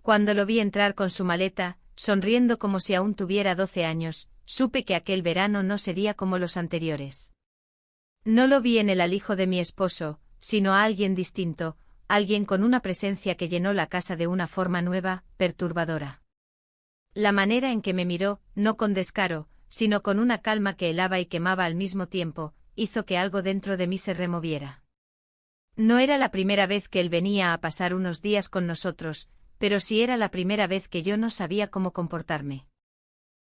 Cuando lo vi entrar con su maleta, sonriendo como si aún tuviera 12 años, supe que aquel verano no sería como los anteriores. No lo vi en el alijo de mi esposo, sino a alguien distinto, alguien con una presencia que llenó la casa de una forma nueva, perturbadora. La manera en que me miró, no con descaro, sino con una calma que helaba y quemaba al mismo tiempo, hizo que algo dentro de mí se removiera. No era la primera vez que él venía a pasar unos días con nosotros, pero sí era la primera vez que yo no sabía cómo comportarme.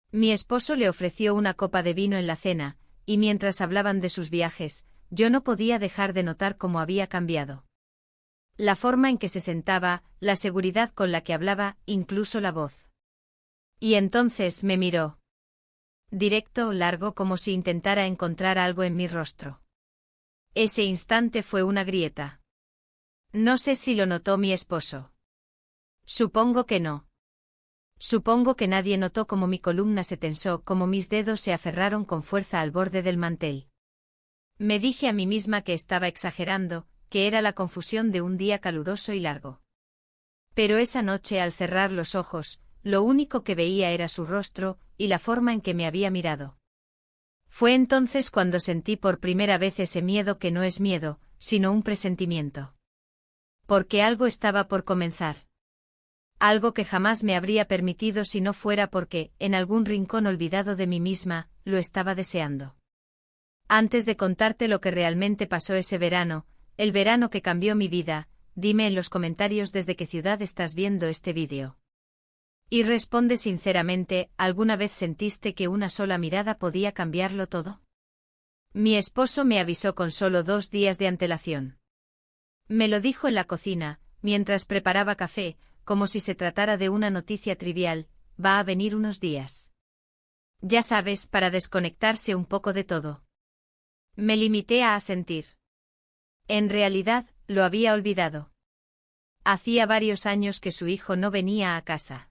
Mi esposo le ofreció una copa de vino en la cena, y mientras hablaban de sus viajes, yo no podía dejar de notar cómo había cambiado. La forma en que se sentaba, la seguridad con la que hablaba, incluso la voz. Y entonces me miró. Directo, largo, como si intentara encontrar algo en mi rostro. Ese instante fue una grieta. No sé si lo notó mi esposo. Supongo que no. Supongo que nadie notó cómo mi columna se tensó, cómo mis dedos se aferraron con fuerza al borde del mantel. Me dije a mí misma que estaba exagerando, que era la confusión de un día caluroso y largo. Pero esa noche, al cerrar los ojos, lo único que veía era su rostro, y la forma en que me había mirado. Fue entonces cuando sentí por primera vez ese miedo que no es miedo, sino un presentimiento. Porque algo estaba por comenzar. Algo que jamás me habría permitido si no fuera porque, en algún rincón olvidado de mí misma, lo estaba deseando. Antes de contarte lo que realmente pasó ese verano, el verano que cambió mi vida, dime en los comentarios desde qué ciudad estás viendo este vídeo. Y responde sinceramente, ¿alguna vez sentiste que una sola mirada podía cambiarlo todo? Mi esposo me avisó con solo 2 días de antelación. Me lo dijo en la cocina, mientras preparaba café, como si se tratara de una noticia trivial, va a venir unos días. Ya sabes, para desconectarse un poco de todo. Me limité a asentir. En realidad, lo había olvidado. Hacía varios años que su hijo no venía a casa.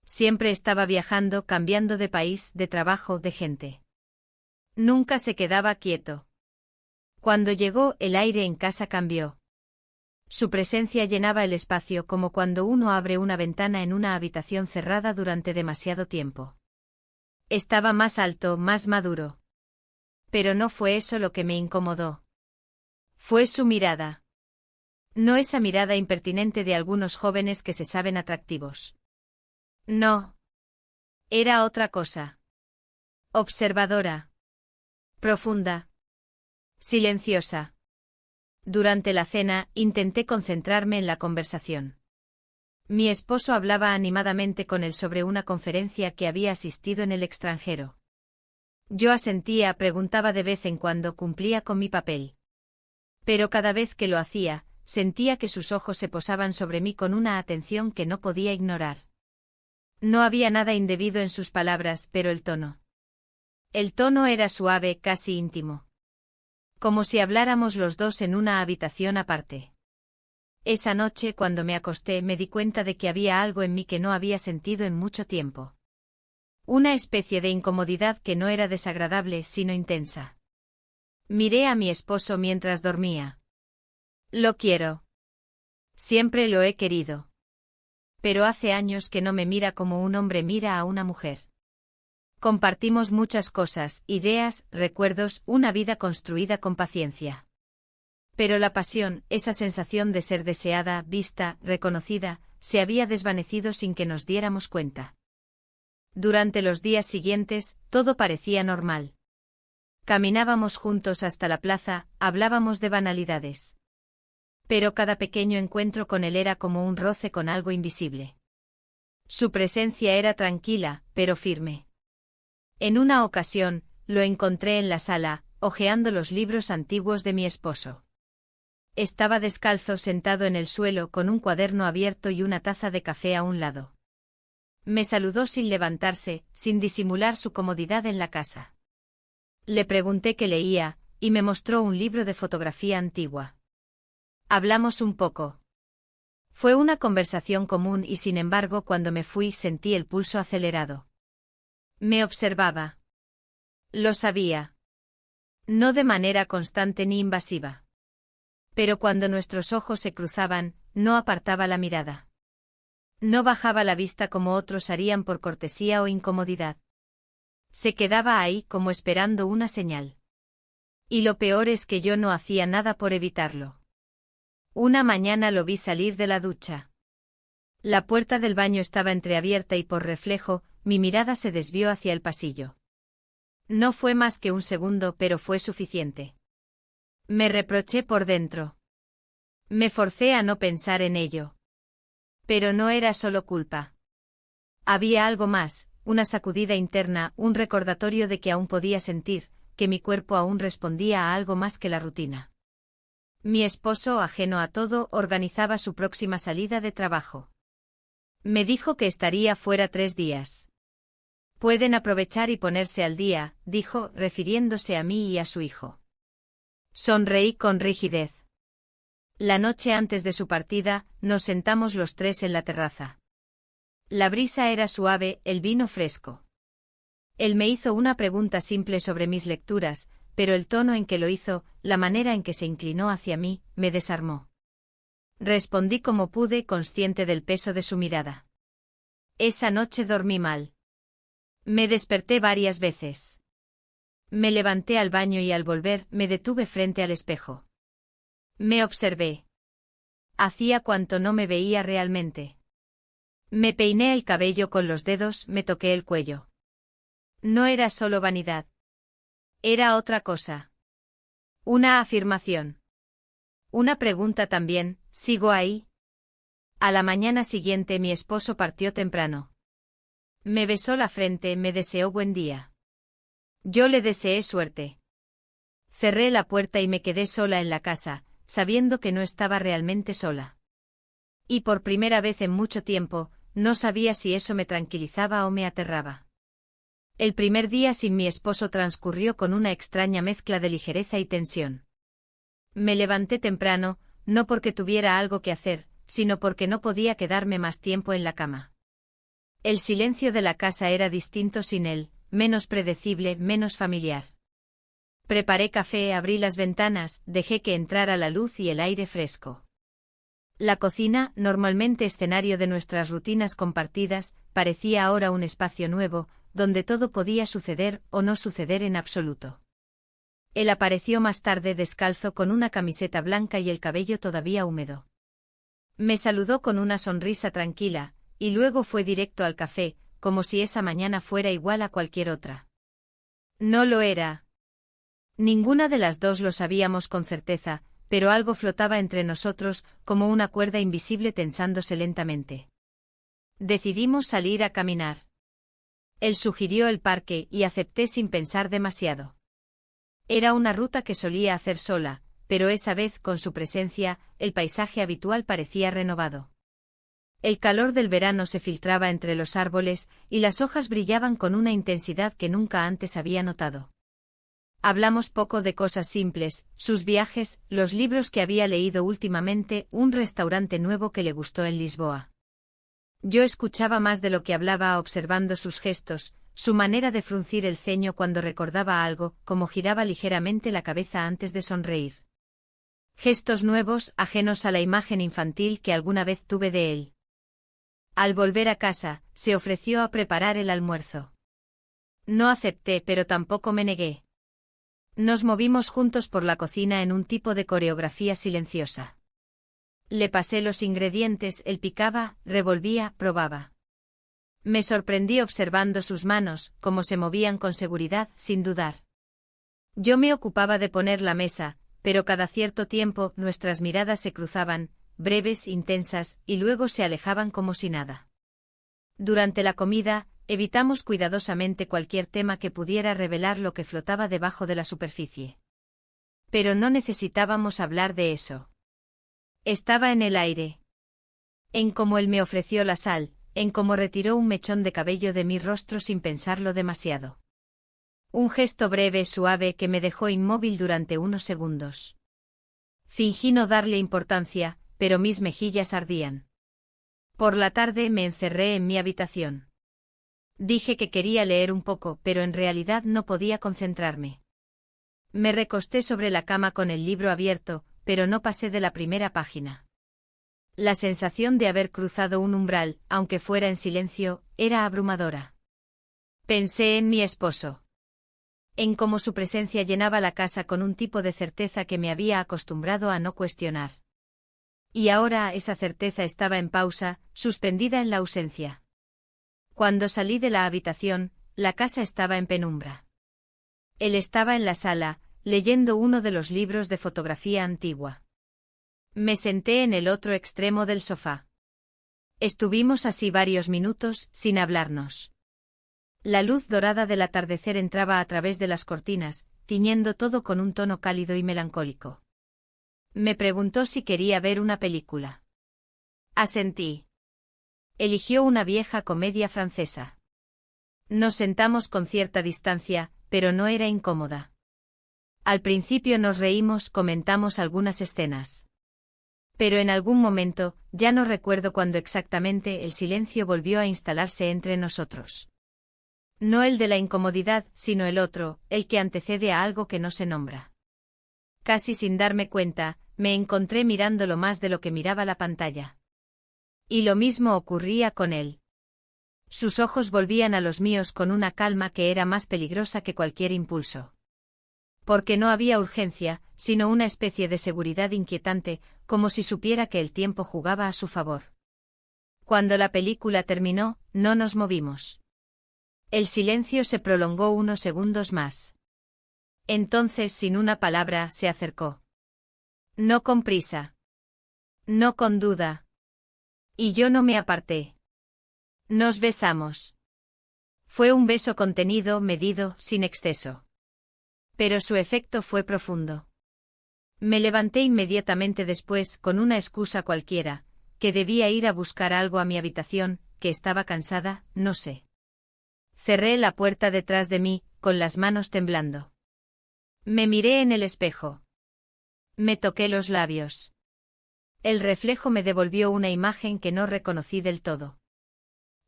Siempre estaba viajando, cambiando de país, de trabajo, de gente. Nunca se quedaba quieto. Cuando llegó, el aire en casa cambió. Su presencia llenaba el espacio como cuando uno abre una ventana en una habitación cerrada durante demasiado tiempo. Estaba más alto, más maduro. Pero no fue eso lo que me incomodó. Fue su mirada. No esa mirada impertinente de algunos jóvenes que se saben atractivos. No. Era otra cosa. Observadora. Profunda. Silenciosa. Durante la cena, intenté concentrarme en la conversación. Mi esposo hablaba animadamente con él sobre una conferencia que había asistido en el extranjero. Yo asentía, preguntaba de vez en cuando, cumplía con mi papel. Pero cada vez que lo hacía, sentía que sus ojos se posaban sobre mí con una atención que no podía ignorar. No había nada indebido en sus palabras, pero el tono. El tono era suave, casi íntimo. Como si habláramos los dos en una habitación aparte. Esa noche, cuando me acosté, me di cuenta de que había algo en mí que no había sentido en mucho tiempo. Una especie de incomodidad que no era desagradable, sino intensa. Miré a mi esposo mientras dormía. Lo quiero. Siempre lo he querido. Pero hace años que no me mira como un hombre mira a una mujer. Compartimos muchas cosas, ideas, recuerdos, una vida construida con paciencia. Pero la pasión, esa sensación de ser deseada, vista, reconocida, se había desvanecido sin que nos diéramos cuenta. Durante los días siguientes, todo parecía normal. Caminábamos juntos hasta la plaza, hablábamos de banalidades. Pero cada pequeño encuentro con él era como un roce con algo invisible. Su presencia era tranquila, pero firme. En una ocasión, lo encontré en la sala, hojeando los libros antiguos de mi esposo. Estaba descalzo sentado en el suelo con un cuaderno abierto y una taza de café a un lado. Me saludó sin levantarse, sin disimular su comodidad en la casa. Le pregunté qué leía, y me mostró un libro de fotografía antigua. Hablamos un poco. Fue una conversación común y sin embargo cuando me fui sentí el pulso acelerado. Me observaba. Lo sabía. No de manera constante ni invasiva. Pero cuando nuestros ojos se cruzaban, no apartaba la mirada. No bajaba la vista como otros harían por cortesía o incomodidad. Se quedaba ahí como esperando una señal. Y lo peor es que yo no hacía nada por evitarlo. Una mañana lo vi salir de la ducha. La puerta del baño estaba entreabierta y por reflejo, mi mirada se desvió hacia el pasillo. No fue más que un segundo, pero fue suficiente. Me reproché por dentro. Me forcé a no pensar en ello. Pero no era solo culpa. Había algo más, una sacudida interna, un recordatorio de que aún podía sentir, que mi cuerpo aún respondía a algo más que la rutina. Mi esposo, ajeno a todo, organizaba su próxima salida de trabajo. Me dijo que estaría fuera 3 días. Pueden aprovechar y ponerse al día, dijo, refiriéndose a mí y a su hijo. Sonreí con rigidez. La noche antes de su partida, nos sentamos los 3 en la terraza. La brisa era suave, el vino fresco. Él me hizo una pregunta simple sobre mis lecturas, pero el tono en que lo hizo, la manera en que se inclinó hacia mí, me desarmó. Respondí como pude, consciente del peso de su mirada. Esa noche dormí mal. Me desperté varias veces. Me levanté al baño y al volver, me detuve frente al espejo. Me observé. Hacía cuanto no me veía realmente. Me peiné el cabello con los dedos, me toqué el cuello. No era solo vanidad. Era otra cosa. Una afirmación. Una pregunta también, ¿sigo ahí? A la mañana siguiente mi esposo partió temprano. Me besó la frente, me deseó buen día. Yo le deseé suerte. Cerré la puerta y me quedé sola en la casa, sabiendo que no estaba realmente sola. Y por primera vez en mucho tiempo, no sabía si eso me tranquilizaba o me aterraba. El primer día sin mi esposo transcurrió con una extraña mezcla de ligereza y tensión. Me levanté temprano, no porque tuviera algo que hacer, sino porque no podía quedarme más tiempo en la cama. El silencio de la casa era distinto sin él, menos predecible, menos familiar. Preparé café, abrí las ventanas, dejé que entrara la luz y el aire fresco. La cocina, normalmente escenario de nuestras rutinas compartidas, parecía ahora un espacio nuevo, donde todo podía suceder o no suceder en absoluto. Él apareció más tarde descalzo con una camiseta blanca y el cabello todavía húmedo. Me saludó con una sonrisa tranquila, y luego fue directo al café, como si esa mañana fuera igual a cualquier otra. No lo era. Ninguna de las dos lo sabíamos con certeza, pero algo flotaba entre nosotros, como una cuerda invisible tensándose lentamente. Decidimos salir a caminar. Él sugirió el parque y acepté sin pensar demasiado. Era una ruta que solía hacer sola, pero esa vez con su presencia, el paisaje habitual parecía renovado. El calor del verano se filtraba entre los árboles y las hojas brillaban con una intensidad que nunca antes había notado. Hablamos poco de cosas simples, sus viajes, los libros que había leído últimamente, un restaurante nuevo que le gustó en Lisboa. Yo escuchaba más de lo que hablaba observando sus gestos, su manera de fruncir el ceño cuando recordaba algo, como giraba ligeramente la cabeza antes de sonreír. Gestos nuevos, ajenos a la imagen infantil que alguna vez tuve de él. Al volver a casa, se ofreció a preparar el almuerzo. No acepté, pero tampoco me negué. Nos movimos juntos por la cocina en un tipo de coreografía silenciosa. Le pasé los ingredientes, él picaba, revolvía, probaba. Me sorprendí observando sus manos, cómo se movían con seguridad, sin dudar. Yo me ocupaba de poner la mesa, pero cada cierto tiempo nuestras miradas se cruzaban, breves, intensas, y luego se alejaban como si nada. Durante la comida, evitamos cuidadosamente cualquier tema que pudiera revelar lo que flotaba debajo de la superficie. Pero no necesitábamos hablar de eso. Estaba en el aire. En cómo él me ofreció la sal, en cómo retiró un mechón de cabello de mi rostro sin pensarlo demasiado. Un gesto breve, suave que me dejó inmóvil durante unos segundos. Fingí no darle importancia, pero mis mejillas ardían. Por la tarde me encerré en mi habitación. Dije que quería leer un poco, pero en realidad no podía concentrarme. Me recosté sobre la cama con el libro abierto, pero no pasé de la primera página. La sensación de haber cruzado un umbral, aunque fuera en silencio, era abrumadora. Pensé en mi esposo. En cómo su presencia llenaba la casa con un tipo de certeza que me había acostumbrado a no cuestionar. Y ahora esa certeza estaba en pausa, suspendida en la ausencia. Cuando salí de la habitación, la casa estaba en penumbra. Él estaba en la sala, leyendo uno de los libros de fotografía antigua. Me senté en el otro extremo del sofá. Estuvimos así varios minutos, sin hablarnos. La luz dorada del atardecer entraba a través de las cortinas, tiñendo todo con un tono cálido y melancólico. Me preguntó si quería ver una película. Asentí. Eligió una vieja comedia francesa. Nos sentamos con cierta distancia, pero no era incómoda. Al principio nos reímos, comentamos algunas escenas. Pero en algún momento, ya no recuerdo cuándo exactamente, el silencio volvió a instalarse entre nosotros. No el de la incomodidad, sino el otro, el que antecede a algo que no se nombra. Casi sin darme cuenta, me encontré mirándolo más de lo que miraba la pantalla. Y lo mismo ocurría con él. Sus ojos volvían a los míos con una calma que era más peligrosa que cualquier impulso. Porque no había urgencia, sino una especie de seguridad inquietante, como si supiera que el tiempo jugaba a su favor. Cuando la película terminó, no nos movimos. El silencio se prolongó unos segundos más. Entonces, sin una palabra, se acercó. No con prisa. No con duda. Y yo no me aparté. Nos besamos. Fue un beso contenido, medido, sin exceso. Pero su efecto fue profundo. Me levanté inmediatamente después, con una excusa cualquiera, que debía ir a buscar algo a mi habitación, que estaba cansada, no sé. Cerré la puerta detrás de mí, con las manos temblando. Me miré en el espejo. Me toqué los labios. El reflejo me devolvió una imagen que no reconocí del todo.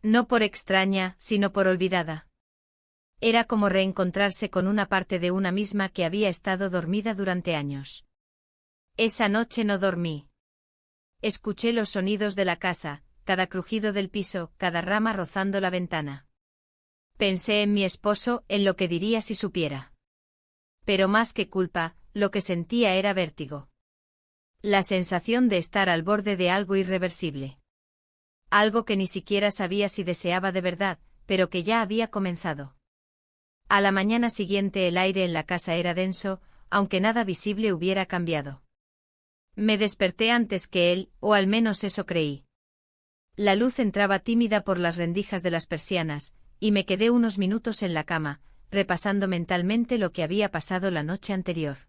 No por extraña, sino por olvidada. Era como reencontrarse con una parte de una misma que había estado dormida durante años. Esa noche no dormí. Escuché los sonidos de la casa, cada crujido del piso, cada rama rozando la ventana. Pensé en mi esposo, en lo que diría si supiera. Pero más que culpa, lo que sentía era vértigo. La sensación de estar al borde de algo irreversible. Algo que ni siquiera sabía si deseaba de verdad, pero que ya había comenzado. A la mañana siguiente el aire en la casa era denso, aunque nada visible hubiera cambiado. Me desperté antes que él, o al menos eso creí. La luz entraba tímida por las rendijas de las persianas, y me quedé unos minutos en la cama, repasando mentalmente lo que había pasado la noche anterior.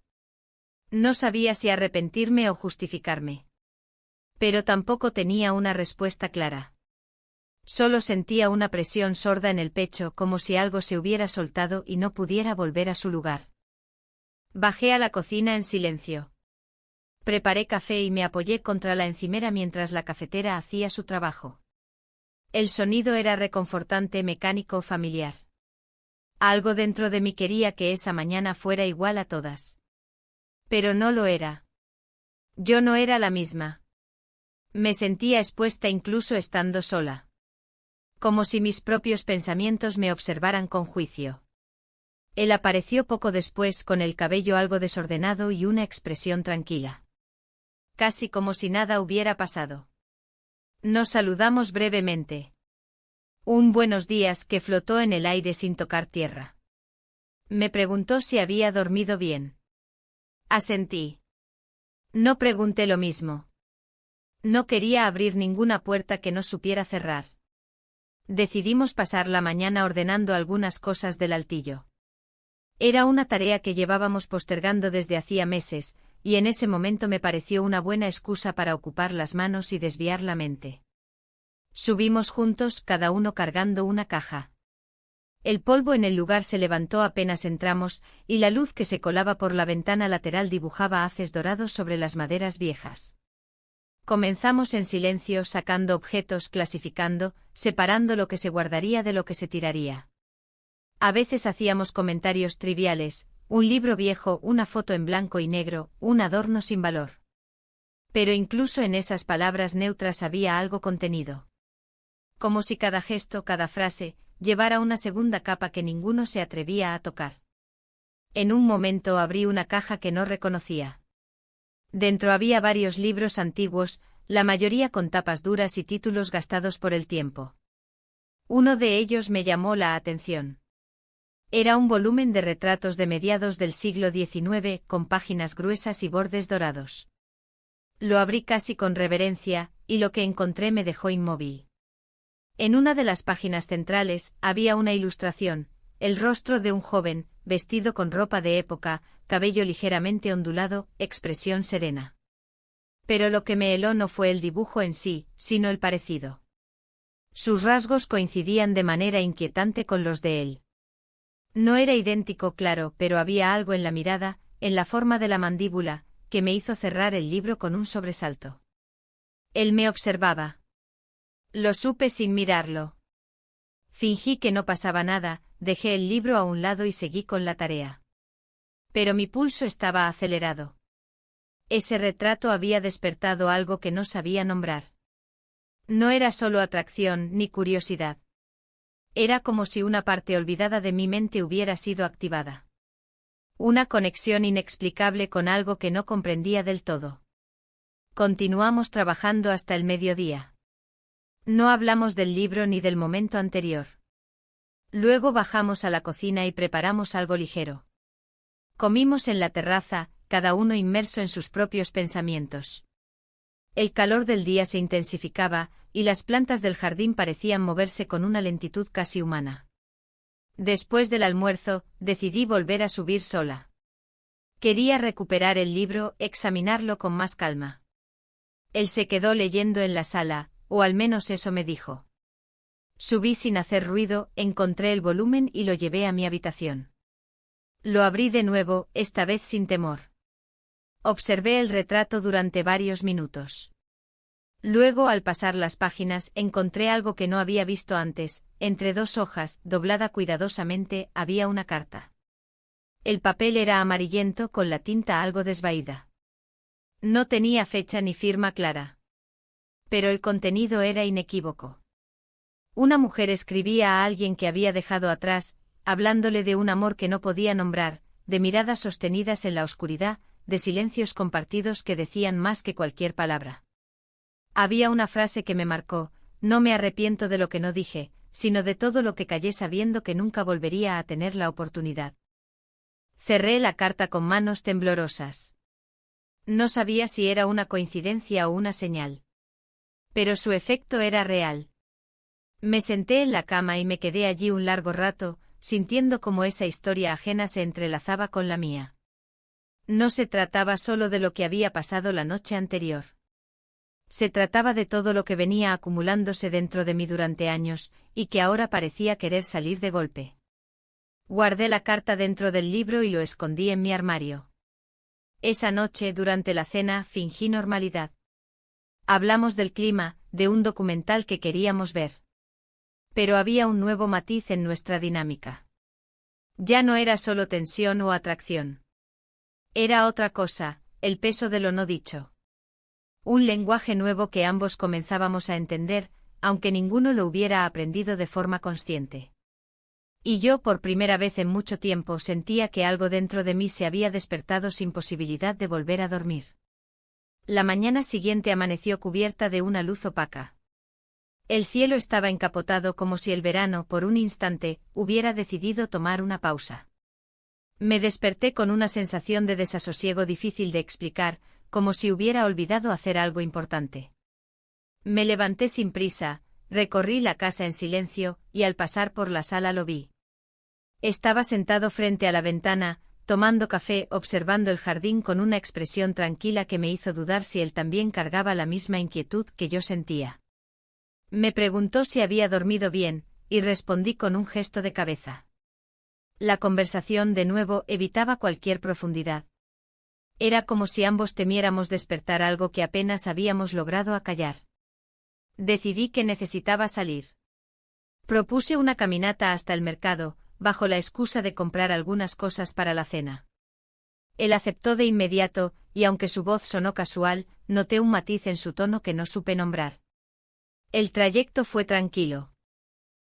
No sabía si arrepentirme o justificarme. Pero tampoco tenía una respuesta clara. Solo sentía una presión sorda en el pecho, como si algo se hubiera soltado y no pudiera volver a su lugar. Bajé a la cocina en silencio. Preparé café y me apoyé contra la encimera mientras la cafetera hacía su trabajo. El sonido era reconfortante, mecánico, familiar. Algo dentro de mí quería que esa mañana fuera igual a todas. Pero no lo era. Yo no era la misma. Me sentía expuesta incluso estando sola. Como si mis propios pensamientos me observaran con juicio. Él apareció poco después con el cabello algo desordenado y una expresión tranquila. Casi como si nada hubiera pasado. Nos saludamos brevemente. Un buenos días que flotó en el aire sin tocar tierra. Me preguntó si había dormido bien. Asentí. No pregunté lo mismo. No quería abrir ninguna puerta que no supiera cerrar. Decidimos pasar la mañana ordenando algunas cosas del altillo. Era una tarea que llevábamos postergando desde hacía meses, y en ese momento me pareció una buena excusa para ocupar las manos y desviar la mente. Subimos juntos, cada uno cargando una caja. El polvo en el lugar se levantó apenas entramos, y la luz que se colaba por la ventana lateral dibujaba haces dorados sobre las maderas viejas. Comenzamos en silencio, sacando objetos, clasificando, separando lo que se guardaría de lo que se tiraría. A veces hacíamos comentarios triviales, un libro viejo, una foto en blanco y negro, un adorno sin valor. Pero incluso en esas palabras neutras había algo contenido. Como si cada gesto, cada frase, llevara una segunda capa que ninguno se atrevía a tocar. En un momento abrí una caja que no reconocía. Dentro había varios libros antiguos, la mayoría con tapas duras y títulos gastados por el tiempo. Uno de ellos me llamó la atención. Era un volumen de retratos de mediados del siglo XIX, con páginas gruesas y bordes dorados. Lo abrí casi con reverencia, y lo que encontré me dejó inmóvil. En una de las páginas centrales había una ilustración, el rostro de un joven, vestido con ropa de época, cabello ligeramente ondulado, expresión serena. Pero lo que me heló no fue el dibujo en sí, sino el parecido. Sus rasgos coincidían de manera inquietante con los de él. No era idéntico, claro, pero había algo en la mirada, en la forma de la mandíbula, que me hizo cerrar el libro con un sobresalto. Él me observaba. Lo supe sin mirarlo. Fingí que no pasaba nada, dejé el libro a un lado y seguí con la tarea. Pero mi pulso estaba acelerado. Ese retrato había despertado algo que no sabía nombrar. No era solo atracción ni curiosidad. Era como si una parte olvidada de mi mente hubiera sido activada. Una conexión inexplicable con algo que no comprendía del todo. Continuamos trabajando hasta el mediodía. No hablamos del libro ni del momento anterior. Luego bajamos a la cocina y preparamos algo ligero. Comimos en la terraza, cada uno inmerso en sus propios pensamientos. El calor del día se intensificaba, y las plantas del jardín parecían moverse con una lentitud casi humana. Después del almuerzo, decidí volver a subir sola. Quería recuperar el libro, examinarlo con más calma. Él se quedó leyendo en la sala, o al menos eso me dijo. Subí sin hacer ruido, encontré el volumen y lo llevé a mi habitación. Lo abrí de nuevo, esta vez sin temor. Observé el retrato durante varios minutos. Luego, al pasar las páginas, encontré algo que no había visto antes. Entre dos hojas, doblada cuidadosamente, había una carta. El papel era amarillento con la tinta algo desvaída. No tenía fecha ni firma clara. Pero el contenido era inequívoco. Una mujer escribía a alguien que había dejado atrás, hablándole de un amor que no podía nombrar, de miradas sostenidas en la oscuridad, de silencios compartidos que decían más que cualquier palabra. Había una frase que me marcó: no me arrepiento de lo que no dije, sino de todo lo que callé sabiendo que nunca volvería a tener la oportunidad. Cerré la carta con manos temblorosas. No sabía si era una coincidencia o una señal. Pero su efecto era real. Me senté en la cama y me quedé allí un largo rato, sintiendo cómo esa historia ajena se entrelazaba con la mía. No se trataba solo de lo que había pasado la noche anterior. Se trataba de todo lo que venía acumulándose dentro de mí durante años, y que ahora parecía querer salir de golpe. Guardé la carta dentro del libro y lo escondí en mi armario. Esa noche, durante la cena, fingí normalidad. Hablamos del clima, de un documental que queríamos ver. Pero había un nuevo matiz en nuestra dinámica. Ya no era solo tensión o atracción. Era otra cosa, el peso de lo no dicho. Un lenguaje nuevo que ambos comenzábamos a entender, aunque ninguno lo hubiera aprendido de forma consciente. Y yo, por primera vez en mucho tiempo, sentía que algo dentro de mí se había despertado sin posibilidad de volver a dormir. La mañana siguiente amaneció cubierta de una luz opaca. El cielo estaba encapotado como si el verano, por un instante, hubiera decidido tomar una pausa. Me desperté con una sensación de desasosiego difícil de explicar, como si hubiera olvidado hacer algo importante. Me levanté sin prisa, recorrí la casa en silencio, y al pasar por la sala lo vi. Estaba sentado frente a la ventana, tomando café, observando el jardín con una expresión tranquila que me hizo dudar si él también cargaba la misma inquietud que yo sentía. Me preguntó si había dormido bien, y respondí con un gesto de cabeza. La conversación de nuevo evitaba cualquier profundidad. Era como si ambos temiéramos despertar algo que apenas habíamos logrado acallar. Decidí que necesitaba salir. Propuse una caminata hasta el mercado, bajo la excusa de comprar algunas cosas para la cena. Él aceptó de inmediato, y aunque su voz sonó casual, noté un matiz en su tono que no supe nombrar. El trayecto fue tranquilo.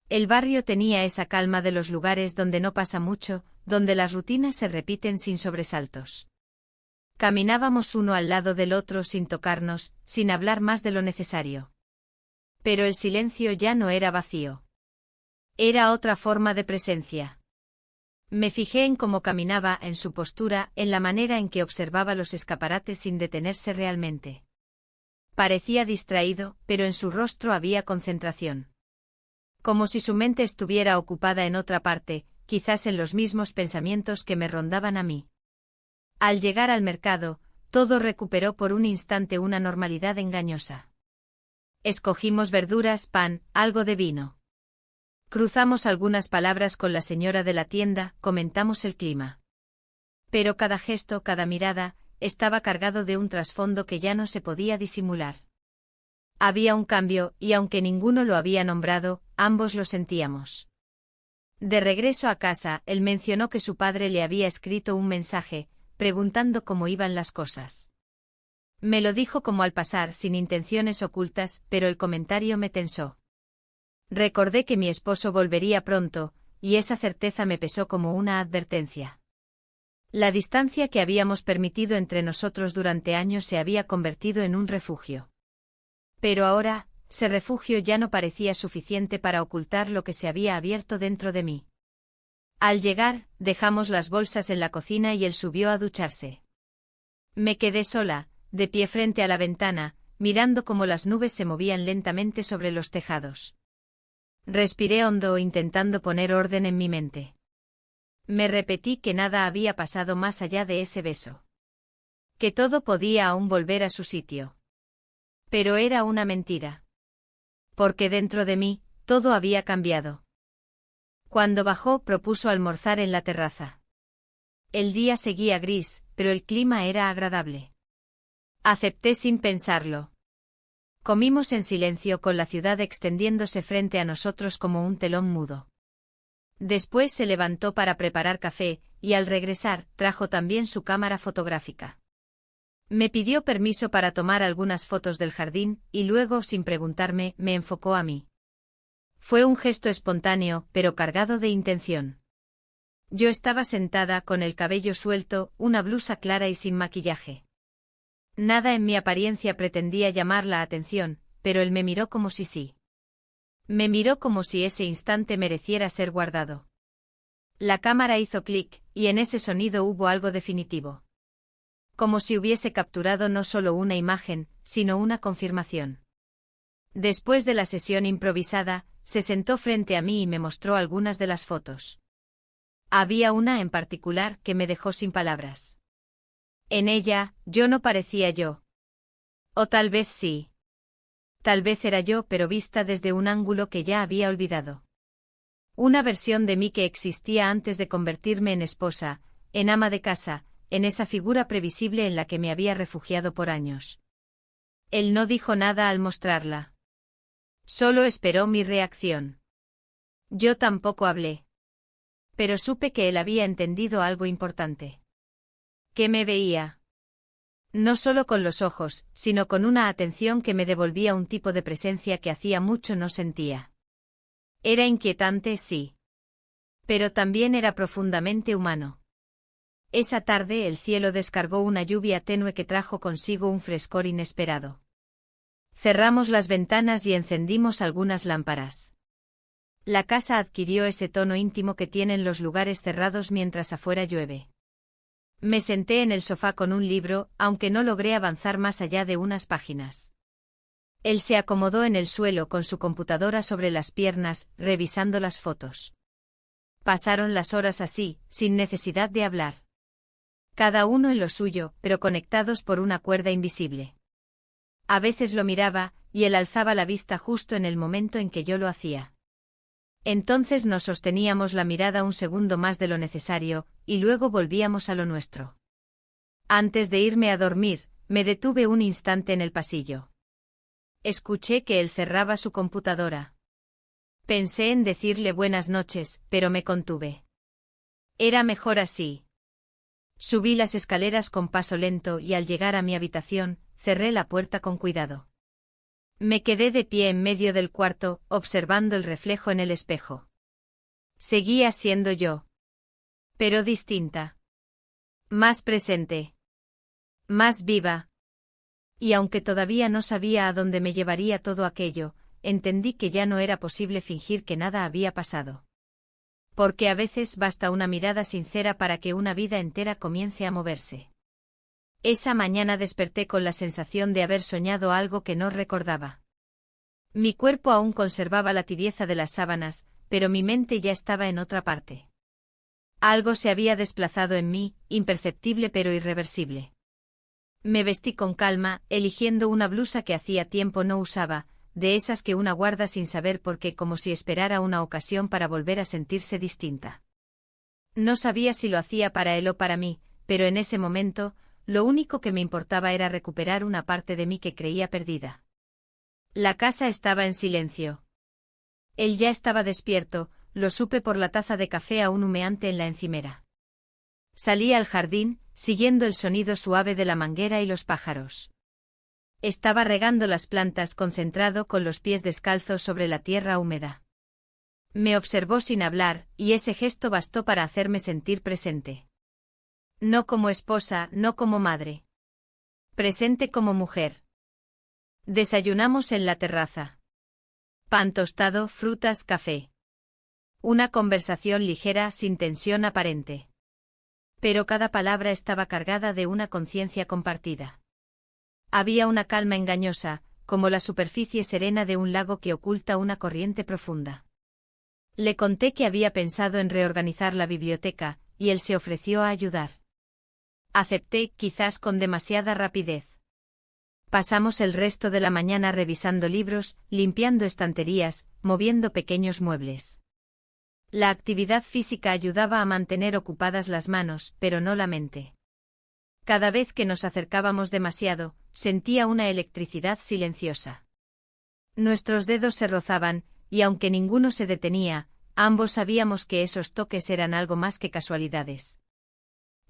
El barrio tenía esa calma de los lugares donde no pasa mucho, donde las rutinas se repiten sin sobresaltos. Caminábamos uno al lado del otro sin tocarnos, sin hablar más de lo necesario. Pero el silencio ya no era vacío. Era otra forma de presencia. Me fijé en cómo caminaba, en su postura, en la manera en que observaba los escaparates sin detenerse realmente. Parecía distraído, pero en su rostro había concentración. Como si su mente estuviera ocupada en otra parte, quizás en los mismos pensamientos que me rondaban a mí. Al llegar al mercado, todo recuperó por un instante una normalidad engañosa. Escogimos verduras, pan, algo de vino. Cruzamos algunas palabras con la señora de la tienda, comentamos el clima. Pero cada gesto, cada mirada, estaba cargado de un trasfondo que ya no se podía disimular. Había un cambio, y aunque ninguno lo había nombrado, ambos lo sentíamos. De regreso a casa, él mencionó que su padre le había escrito un mensaje, preguntando cómo iban las cosas. Me lo dijo como al pasar, sin intenciones ocultas, pero el comentario me tensó. Recordé que mi esposo volvería pronto, y esa certeza me pesó como una advertencia. La distancia que habíamos permitido entre nosotros durante años se había convertido en un refugio. Pero ahora, ese refugio ya no parecía suficiente para ocultar lo que se había abierto dentro de mí. Al llegar, dejamos las bolsas en la cocina y él subió a ducharse. Me quedé sola, de pie frente a la ventana, mirando cómo las nubes se movían lentamente sobre los tejados. Respiré hondo intentando poner orden en mi mente. Me repetí que nada había pasado más allá de ese beso. Que todo podía aún volver a su sitio. Pero era una mentira. Porque dentro de mí, todo había cambiado. Cuando bajó, propuso almorzar en la terraza. El día seguía gris, pero el clima era agradable. Acepté sin pensarlo. Comimos en silencio con la ciudad extendiéndose frente a nosotros como un telón mudo. Después se levantó para preparar café, y al regresar, trajo también su cámara fotográfica. Me pidió permiso para tomar algunas fotos del jardín, y luego, sin preguntarme, me enfocó a mí. Fue un gesto espontáneo, pero cargado de intención. Yo estaba sentada con el cabello suelto, una blusa clara y sin maquillaje. Nada en mi apariencia pretendía llamar la atención, pero él me miró como si sí. Me miró como si ese instante mereciera ser guardado. La cámara hizo clic, y en ese sonido hubo algo definitivo. Como si hubiese capturado no solo una imagen, sino una confirmación. Después de la sesión improvisada, se sentó frente a mí y me mostró algunas de las fotos. Había una en particular que me dejó sin palabras. En ella, yo no parecía yo. O tal vez sí. Tal vez era yo, pero vista desde un ángulo que ya había olvidado. Una versión de mí que existía antes de convertirme en esposa, en ama de casa, en esa figura previsible en la que me había refugiado por años. Él no dijo nada al mostrarla. Solo esperó mi reacción. Yo tampoco hablé. Pero supe que él había entendido algo importante. Que me veía. No solo con los ojos, sino con una atención que me devolvía un tipo de presencia que hacía mucho no sentía. Era inquietante, sí. Pero también era profundamente humano. Esa tarde el cielo descargó una lluvia tenue que trajo consigo un frescor inesperado. Cerramos las ventanas y encendimos algunas lámparas. La casa adquirió ese tono íntimo que tienen los lugares cerrados mientras afuera llueve. Me senté en el sofá con un libro, aunque no logré avanzar más allá de unas páginas. Él se acomodó en el suelo con su computadora sobre las piernas, revisando las fotos. Pasaron las horas así, sin necesidad de hablar. Cada uno en lo suyo, pero conectados por una cuerda invisible. A veces lo miraba, y él alzaba la vista justo en el momento en que yo lo hacía. Entonces nos sosteníamos la mirada un segundo más de lo necesario, y luego volvíamos a lo nuestro. Antes de irme a dormir, me detuve un instante en el pasillo. Escuché que él cerraba su computadora. Pensé en decirle buenas noches, pero me contuve. Era mejor así. Subí las escaleras con paso lento y al llegar a mi habitación, cerré la puerta con cuidado. Me quedé de pie en medio del cuarto, observando el reflejo en el espejo. Seguía siendo yo. Pero distinta. Más presente. Más viva. Y aunque todavía no sabía a dónde me llevaría todo aquello, entendí que ya no era posible fingir que nada había pasado. Porque a veces basta una mirada sincera para que una vida entera comience a moverse. Esa mañana desperté con la sensación de haber soñado algo que no recordaba. Mi cuerpo aún conservaba la tibieza de las sábanas, pero mi mente ya estaba en otra parte. Algo se había desplazado en mí, imperceptible pero irreversible. Me vestí con calma, eligiendo una blusa que hacía tiempo no usaba, de esas que una guarda sin saber por qué, como si esperara una ocasión para volver a sentirse distinta. No sabía si lo hacía para él o para mí, pero en ese momento, lo único que me importaba era recuperar una parte de mí que creía perdida. La casa estaba en silencio. Él ya estaba despierto, lo supe por la taza de café aún humeante en la encimera. Salí al jardín, siguiendo el sonido suave de la manguera y los pájaros. Estaba regando las plantas concentrado con los pies descalzos sobre la tierra húmeda. Me observó sin hablar, y ese gesto bastó para hacerme sentir presente. No como esposa, no como madre. Presente como mujer. Desayunamos en la terraza. Pan tostado, frutas, café. Una conversación ligera sin tensión aparente. Pero cada palabra estaba cargada de una conciencia compartida. Había una calma engañosa, como la superficie serena de un lago que oculta una corriente profunda. Le conté que había pensado en reorganizar la biblioteca, y él se ofreció a ayudar. Acepté, quizás con demasiada rapidez. Pasamos el resto de la mañana revisando libros, limpiando estanterías, moviendo pequeños muebles. La actividad física ayudaba a mantener ocupadas las manos, pero no la mente. Cada vez que nos acercábamos demasiado, sentía una electricidad silenciosa. Nuestros dedos se rozaban, y aunque ninguno se detenía, ambos sabíamos que esos toques eran algo más que casualidades.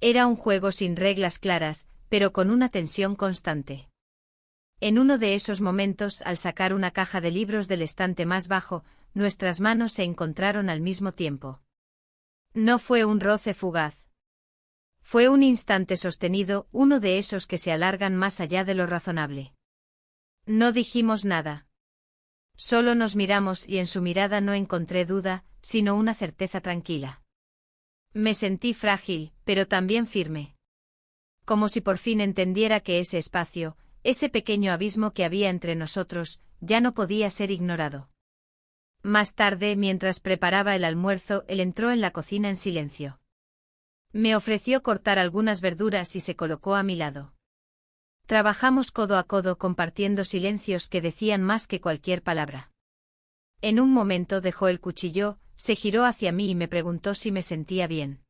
Era un juego sin reglas claras, pero con una tensión constante. En uno de esos momentos, al sacar una caja de libros del estante más bajo, nuestras manos se encontraron al mismo tiempo. No fue un roce fugaz. Fue un instante sostenido, uno de esos que se alargan más allá de lo razonable. No dijimos nada. Solo nos miramos y en su mirada no encontré duda, sino una certeza tranquila. Me sentí frágil, pero también firme. Como si por fin entendiera que ese espacio, ese pequeño abismo que había entre nosotros, ya no podía ser ignorado. Más tarde, mientras preparaba el almuerzo, él entró en la cocina en silencio. Me ofreció cortar algunas verduras y se colocó a mi lado. Trabajamos codo a codo compartiendo silencios que decían más que cualquier palabra. En un momento dejó el cuchillo, se giró hacia mí y me preguntó si me sentía bien.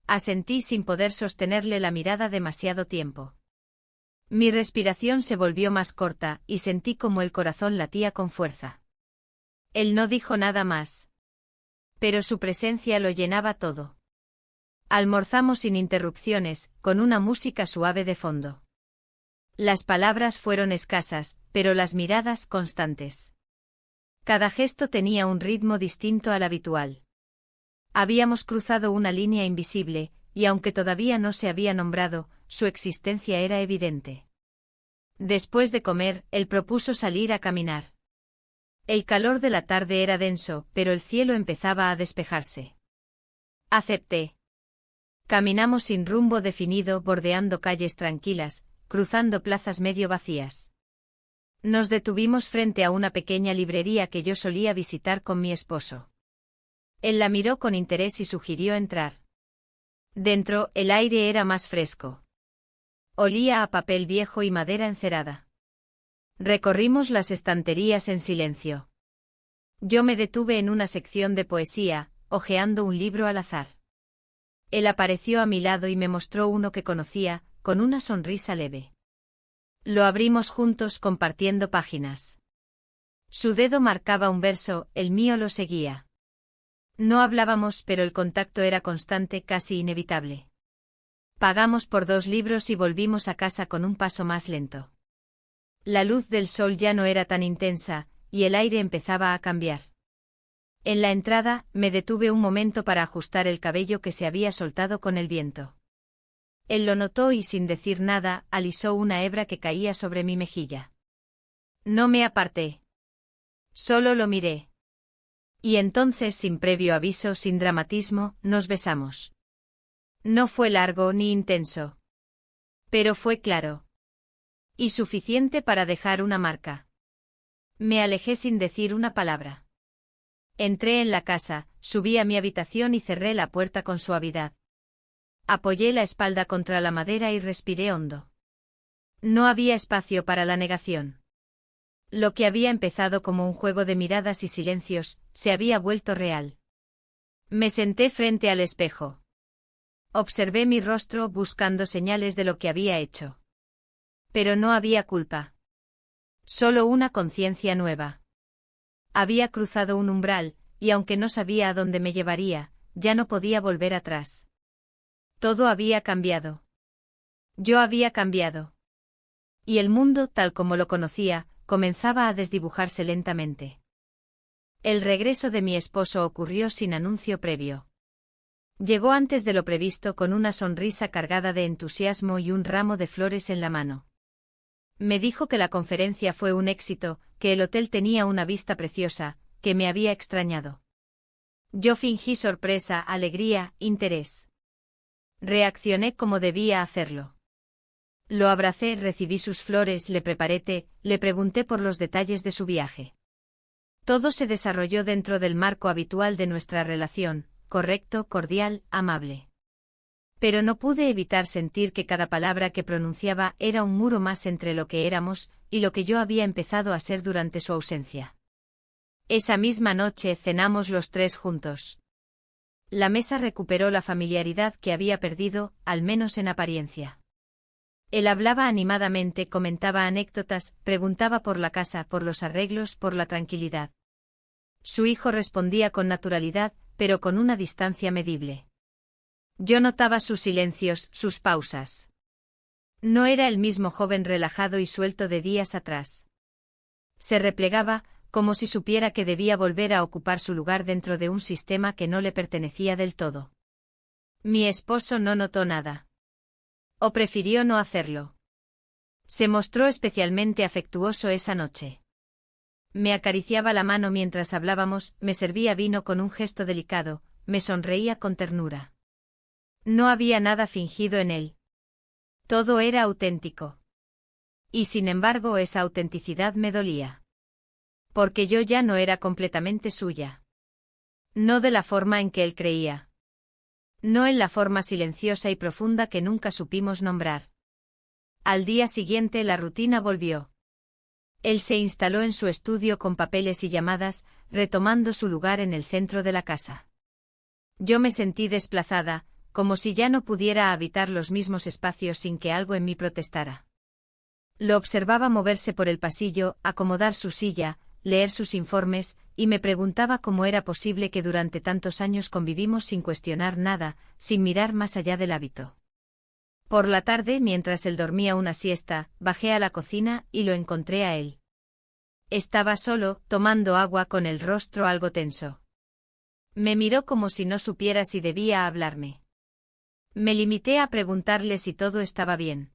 Asentí sin poder sostenerle la mirada demasiado tiempo. Mi respiración se volvió más corta y sentí como el corazón latía con fuerza. Él no dijo nada más. Pero su presencia lo llenaba todo. Almorzamos sin interrupciones, con una música suave de fondo. Las palabras fueron escasas, pero las miradas constantes. Cada gesto tenía un ritmo distinto al habitual. Habíamos cruzado una línea invisible, y aunque todavía no se había nombrado, su existencia era evidente. Después de comer, él propuso salir a caminar. El calor de la tarde era denso, pero el cielo empezaba a despejarse. Acepté. Caminamos sin rumbo definido, bordeando calles tranquilas, cruzando plazas medio vacías. Nos detuvimos frente a una pequeña librería que yo solía visitar con mi esposo. Él la miró con interés y sugirió entrar. Dentro, el aire era más fresco. Olía a papel viejo y madera encerada. Recorrimos las estanterías en silencio. Yo me detuve en una sección de poesía, hojeando un libro al azar. Él apareció a mi lado y me mostró uno que conocía, con una sonrisa leve. Lo abrimos juntos compartiendo páginas. Su dedo marcaba un verso, el mío lo seguía. No hablábamos, pero el contacto era constante, casi inevitable. Pagamos por 2 libros y volvimos a casa con un paso más lento. La luz del sol ya no era tan intensa, y el aire empezaba a cambiar. En la entrada, me detuve un momento para ajustar el cabello que se había soltado con el viento. Él lo notó y sin decir nada, alisó una hebra que caía sobre mi mejilla. No me aparté. Solo lo miré. Y entonces, sin previo aviso, sin dramatismo, nos besamos. No fue largo ni intenso. Pero fue claro. Y suficiente para dejar una marca. Me alejé sin decir una palabra. Entré en la casa, subí a mi habitación y cerré la puerta con suavidad. Apoyé la espalda contra la madera y respiré hondo. No había espacio para la negación. Lo que había empezado como un juego de miradas y silencios, se había vuelto real. Me senté frente al espejo. Observé mi rostro buscando señales de lo que había hecho. Pero no había culpa. Solo una conciencia nueva. Había cruzado un umbral, y aunque no sabía a dónde me llevaría, ya no podía volver atrás. Todo había cambiado. Yo había cambiado. Y el mundo, tal como lo conocía, comenzaba a desdibujarse lentamente. El regreso de mi esposo ocurrió sin anuncio previo. Llegó antes de lo previsto con una sonrisa cargada de entusiasmo y un ramo de flores en la mano. Me dijo que la conferencia fue un éxito, que el hotel tenía una vista preciosa, que me había extrañado. Yo fingí sorpresa, alegría, interés. Reaccioné como debía hacerlo. Lo abracé, recibí sus flores, le preparé té, le pregunté por los detalles de su viaje. Todo se desarrolló dentro del marco habitual de nuestra relación, correcto, cordial, amable. Pero no pude evitar sentir que cada palabra que pronunciaba era un muro más entre lo que éramos y lo que yo había empezado a ser durante su ausencia. Esa misma noche cenamos los 3 juntos. La mesa recuperó la familiaridad que había perdido, al menos en apariencia. Él hablaba animadamente, comentaba anécdotas, preguntaba por la casa, por los arreglos, por la tranquilidad. Su hijo respondía con naturalidad, pero con una distancia medible. Yo notaba sus silencios, sus pausas. No era el mismo joven relajado y suelto de días atrás. Se replegaba, como si supiera que debía volver a ocupar su lugar dentro de un sistema que no le pertenecía del todo. Mi esposo no notó nada. O prefirió no hacerlo. Se mostró especialmente afectuoso esa noche. Me acariciaba la mano mientras hablábamos, me servía vino con un gesto delicado, me sonreía con ternura. No había nada fingido en él. Todo era auténtico. Y sin embargo esa autenticidad me dolía. Porque yo ya no era completamente suya. No de la forma en que él creía. No en la forma silenciosa y profunda que nunca supimos nombrar. Al día siguiente la rutina volvió. Él se instaló en su estudio con papeles y llamadas, retomando su lugar en el centro de la casa. Yo me sentí desplazada, como si ya no pudiera habitar los mismos espacios sin que algo en mí protestara. Lo observaba moverse por el pasillo, acomodar su silla, leer sus informes, y me preguntaba cómo era posible que durante tantos años convivimos sin cuestionar nada, sin mirar más allá del hábito. Por la tarde, mientras él dormía una siesta, bajé a la cocina y lo encontré a él. Estaba solo, tomando agua con el rostro algo tenso. Me miró como si no supiera si debía hablarme. Me limité a preguntarle si todo estaba bien.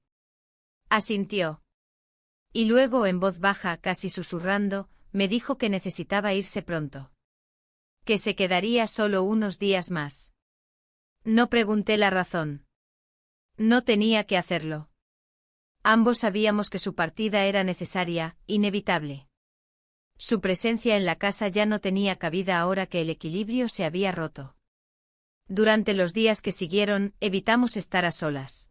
Asintió. Y luego, en voz baja, casi susurrando, me dijo que necesitaba irse pronto. Que se quedaría solo unos días más. No pregunté la razón. No tenía que hacerlo. Ambos sabíamos que su partida era necesaria, inevitable. Su presencia en la casa ya no tenía cabida ahora que el equilibrio se había roto. Durante los días que siguieron, evitamos estar a solas.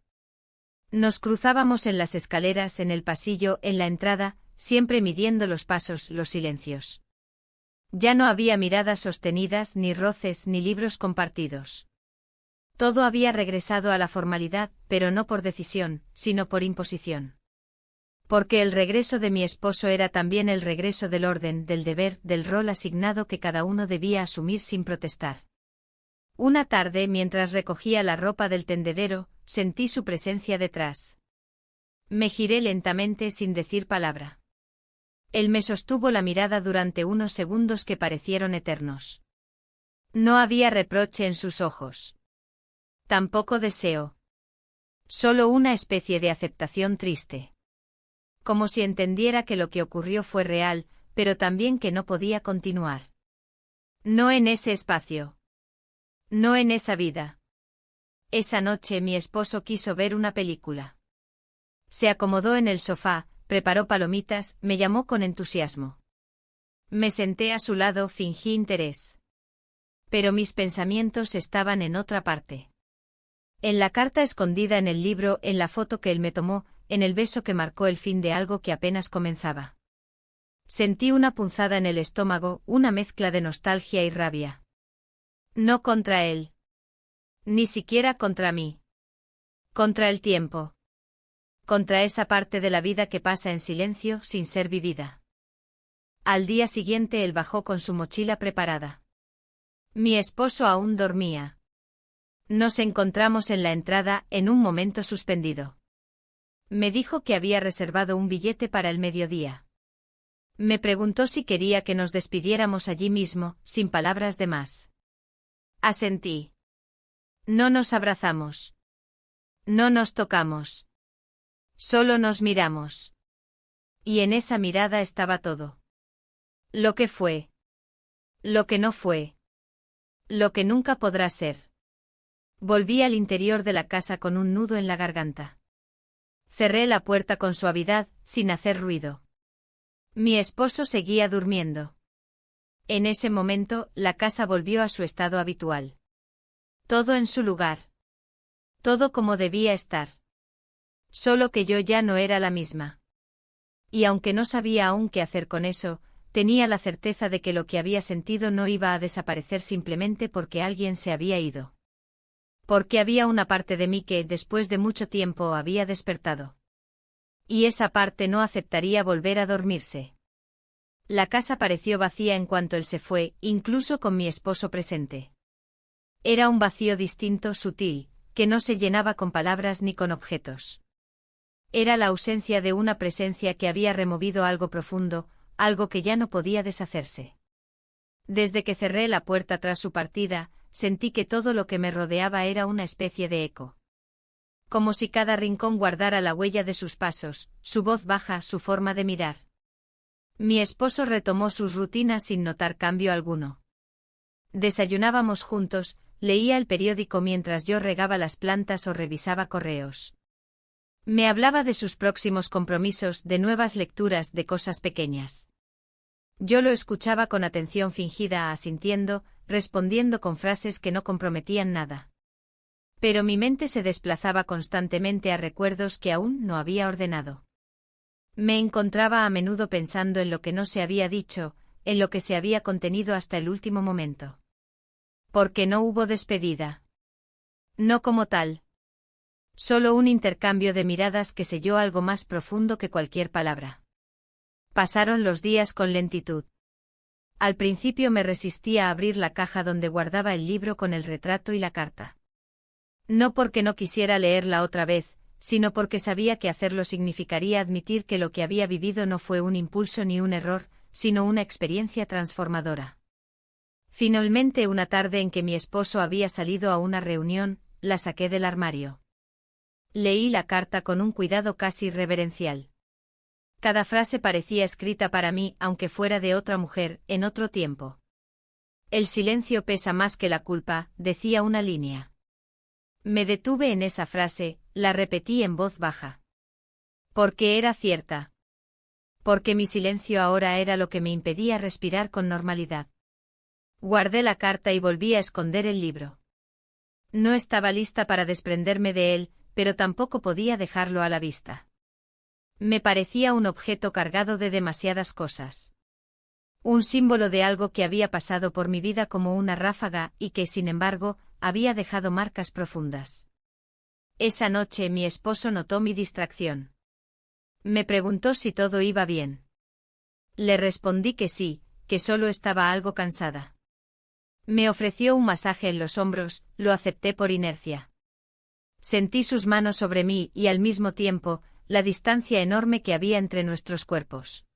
Nos cruzábamos en las escaleras, en el pasillo, en la entrada, siempre midiendo los pasos, los silencios. Ya no había miradas sostenidas, ni roces, ni libros compartidos. Todo había regresado a la formalidad, pero no por decisión, sino por imposición. Porque el regreso de mi esposo era también el regreso del orden, del deber, del rol asignado que cada uno debía asumir sin protestar. Una tarde, mientras recogía la ropa del tendedero, sentí su presencia detrás. Me giré lentamente sin decir palabra. Él me sostuvo la mirada durante unos segundos que parecieron eternos. No había reproche en sus ojos. Tampoco deseo. Solo una especie de aceptación triste. Como si entendiera que lo que ocurrió fue real, pero también que no podía continuar. No en ese espacio. No en esa vida. Esa noche mi esposo quiso ver una película. Se acomodó en el sofá, preparó palomitas, me llamó con entusiasmo. Me senté a su lado, fingí interés. Pero mis pensamientos estaban en otra parte. En la carta escondida en el libro, en la foto que él me tomó, en el beso que marcó el fin de algo que apenas comenzaba. Sentí una punzada en el estómago, una mezcla de nostalgia y rabia. No contra él. Ni siquiera contra mí. Contra el tiempo. Contra esa parte de la vida que pasa en silencio, sin ser vivida. Al día siguiente él bajó con su mochila preparada. Mi esposo aún dormía. Nos encontramos en la entrada, en un momento suspendido. Me dijo que había reservado un billete para el mediodía. Me preguntó si quería que nos despidiéramos allí mismo, sin palabras de más. Asentí. No nos abrazamos. No nos tocamos. Solo nos miramos. Y en esa mirada estaba todo. Lo que fue. Lo que no fue. Lo que nunca podrá ser. Volví al interior de la casa con un nudo en la garganta. Cerré la puerta con suavidad, sin hacer ruido. Mi esposo seguía durmiendo. En ese momento, la casa volvió a su estado habitual. Todo en su lugar. Todo como debía estar. Solo que yo ya no era la misma. Y aunque no sabía aún qué hacer con eso, tenía la certeza de que lo que había sentido no iba a desaparecer simplemente porque alguien se había ido. Porque había una parte de mí que, después de mucho tiempo, había despertado. Y esa parte no aceptaría volver a dormirse. La casa pareció vacía en cuanto él se fue, incluso con mi esposo presente. Era un vacío distinto, sutil, que no se llenaba con palabras ni con objetos. Era la ausencia de una presencia que había removido algo profundo, algo que ya no podía deshacerse. Desde que cerré la puerta tras su partida, sentí que todo lo que me rodeaba era una especie de eco. Como si cada rincón guardara la huella de sus pasos, su voz baja, su forma de mirar. Mi esposo retomó sus rutinas sin notar cambio alguno. Desayunábamos juntos, leía el periódico mientras yo regaba las plantas o revisaba correos. Me hablaba de sus próximos compromisos, de nuevas lecturas, de cosas pequeñas. Yo lo escuchaba con atención fingida, asintiendo, respondiendo con frases que no comprometían nada. Pero mi mente se desplazaba constantemente a recuerdos que aún no había ordenado. Me encontraba a menudo pensando en lo que no se había dicho, en lo que se había contenido hasta el último momento. Porque no hubo despedida. No como tal. Solo un intercambio de miradas que selló algo más profundo que cualquier palabra. Pasaron los días con lentitud. Al principio me resistía a abrir la caja donde guardaba el libro con el retrato y la carta. No porque no quisiera leerla otra vez, sino porque sabía que hacerlo significaría admitir que lo que había vivido no fue un impulso ni un error, sino una experiencia transformadora. Finalmente, una tarde en que mi esposo había salido a una reunión, la saqué del armario. Leí la carta con un cuidado casi reverencial. Cada frase parecía escrita para mí, aunque fuera de otra mujer, en otro tiempo. El silencio pesa más que la culpa, decía una línea. Me detuve en esa frase, la repetí en voz baja. Porque era cierta. Porque mi silencio ahora era lo que me impedía respirar con normalidad. Guardé la carta y volví a esconder el libro. No estaba lista para desprenderme de él, pero tampoco podía dejarlo a la vista. Me parecía un objeto cargado de demasiadas cosas. Un símbolo de algo que había pasado por mi vida como una ráfaga y que, sin embargo, había dejado marcas profundas. Esa noche mi esposo notó mi distracción. Me preguntó si todo iba bien. Le respondí que sí, que solo estaba algo cansada. Me ofreció un masaje en los hombros, lo acepté por inercia. Sentí sus manos sobre mí y al mismo tiempo, la distancia enorme que había entre nuestros cuerpos.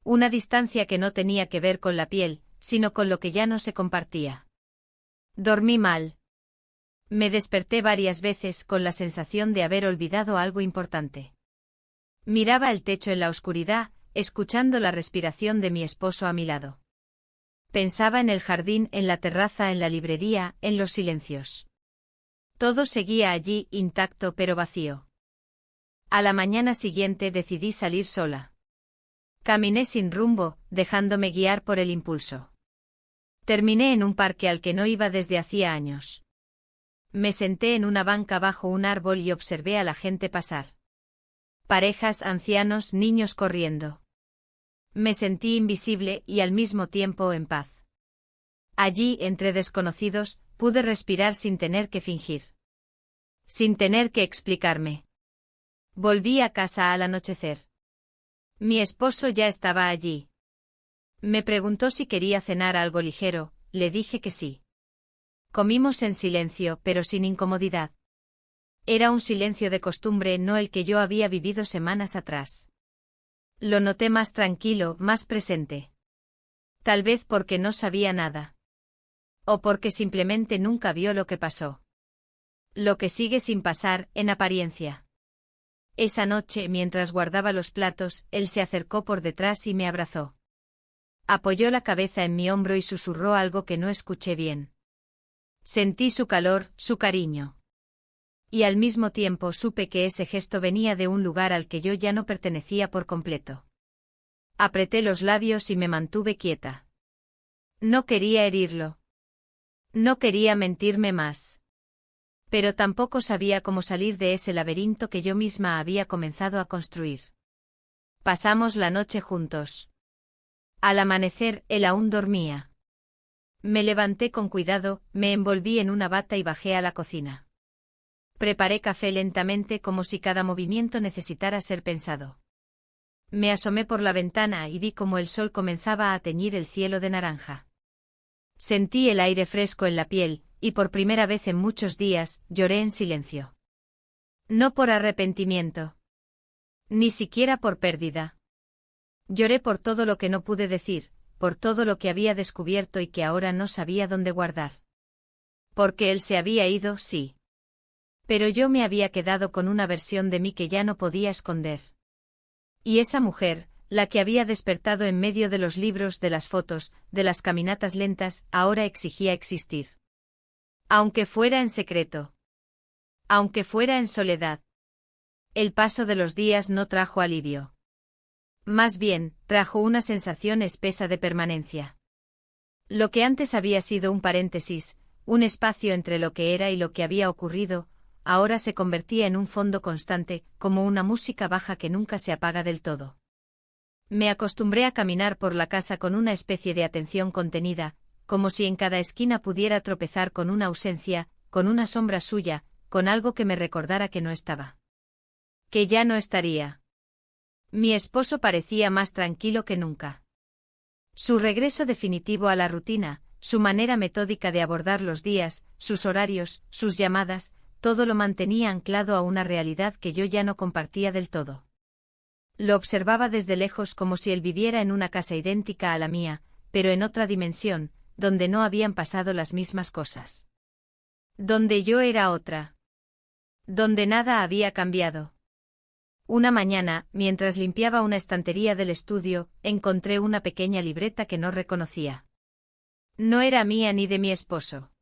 Una distancia que no tenía que ver con la piel, sino con lo que ya no se compartía. Dormí mal. Me desperté varias veces con la sensación de haber olvidado algo importante. Miraba el techo en la oscuridad, escuchando la respiración de mi esposo a mi lado. Pensaba en el jardín, en la terraza, en la librería, en los silencios. Todo seguía allí, intacto pero vacío. A la mañana siguiente decidí salir sola. Caminé sin rumbo, dejándome guiar por el impulso. Terminé en un parque al que no iba desde hacía años. Me senté en una banca bajo un árbol y observé a la gente pasar. Parejas, ancianos, niños corriendo. Me sentí invisible y al mismo tiempo en paz. Allí, entre desconocidos, pude respirar sin tener que fingir. Sin tener que explicarme. Volví a casa al anochecer. Mi esposo ya estaba allí. Me preguntó si quería cenar algo ligero, le dije que sí. Comimos en silencio, pero sin incomodidad. Era un silencio de costumbre, no el que yo había vivido semanas atrás. Lo noté más tranquilo, más presente. Tal vez porque no sabía nada. O porque simplemente nunca vio lo que pasó. Lo que sigue sin pasar, en apariencia. Esa noche, mientras guardaba los platos, él se acercó por detrás y me abrazó. Apoyó la cabeza en mi hombro y susurró algo que no escuché bien. Sentí su calor, su cariño. Y al mismo tiempo supe que ese gesto venía de un lugar al que yo ya no pertenecía por completo. Apreté los labios y me mantuve quieta. No quería herirlo. No quería mentirme más. Pero tampoco sabía cómo salir de ese laberinto que yo misma había comenzado a construir. Pasamos la noche juntos. Al amanecer, él aún dormía. Me levanté con cuidado, me envolví en una bata y bajé a la cocina. Preparé café lentamente como si cada movimiento necesitara ser pensado. Me asomé por la ventana y vi cómo el sol comenzaba a teñir el cielo de naranja. Sentí el aire fresco en la piel, y por primera vez en muchos días, lloré en silencio. No por arrepentimiento. Ni siquiera por pérdida. Lloré por todo lo que no pude decir, por todo lo que había descubierto y que ahora no sabía dónde guardar. Porque él se había ido, sí. Pero yo me había quedado con una versión de mí que ya no podía esconder. Y esa mujer, la que había despertado en medio de los libros, de las fotos, de las caminatas lentas, ahora exigía existir. Aunque fuera en secreto. Aunque fuera en soledad. El paso de los días no trajo alivio. Más bien, trajo una sensación espesa de permanencia. Lo que antes había sido un paréntesis, un espacio entre lo que era y lo que había ocurrido, ahora se convertía en un fondo constante, como una música baja que nunca se apaga del todo. Me acostumbré a caminar por la casa con una especie de atención contenida, como si en cada esquina pudiera tropezar con una ausencia, con una sombra suya, con algo que me recordara que no estaba. Que ya no estaría. Mi esposo parecía más tranquilo que nunca. Su regreso definitivo a la rutina, su manera metódica de abordar los días, sus horarios, sus llamadas, todo lo mantenía anclado a una realidad que yo ya no compartía del todo. Lo observaba desde lejos como si él viviera en una casa idéntica a la mía, pero en otra dimensión, donde no habían pasado las mismas cosas. Donde yo era otra. Donde nada había cambiado. Una mañana, mientras limpiaba una estantería del estudio, encontré una pequeña libreta que no reconocía. No era mía ni de mi esposo.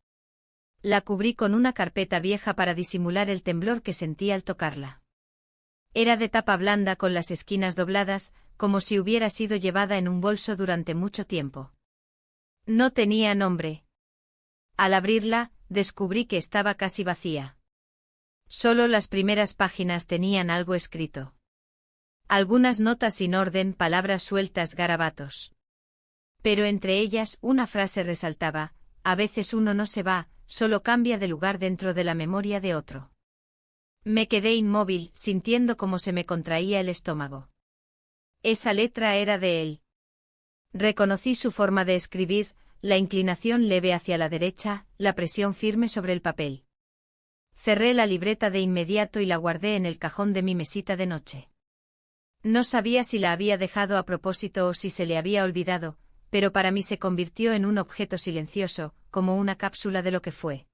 La cubrí con una carpeta vieja para disimular el temblor que sentí al tocarla. Era de tapa blanda con las esquinas dobladas, como si hubiera sido llevada en un bolso durante mucho tiempo. No tenía nombre. Al abrirla, descubrí que estaba casi vacía. Solo las primeras páginas tenían algo escrito. Algunas notas sin orden, palabras sueltas, garabatos. Pero entre ellas una frase resaltaba: a veces uno no se va, solo cambia de lugar dentro de la memoria de otro. Me quedé inmóvil, sintiendo cómo se me contraía el estómago. Esa letra era de él. Reconocí su forma de escribir, la inclinación leve hacia la derecha, la presión firme sobre el papel. Cerré la libreta de inmediato y la guardé en el cajón de mi mesita de noche. No sabía si la había dejado a propósito o si se le había olvidado, pero para mí se convirtió en un objeto silencioso, como una cápsula de lo que fue.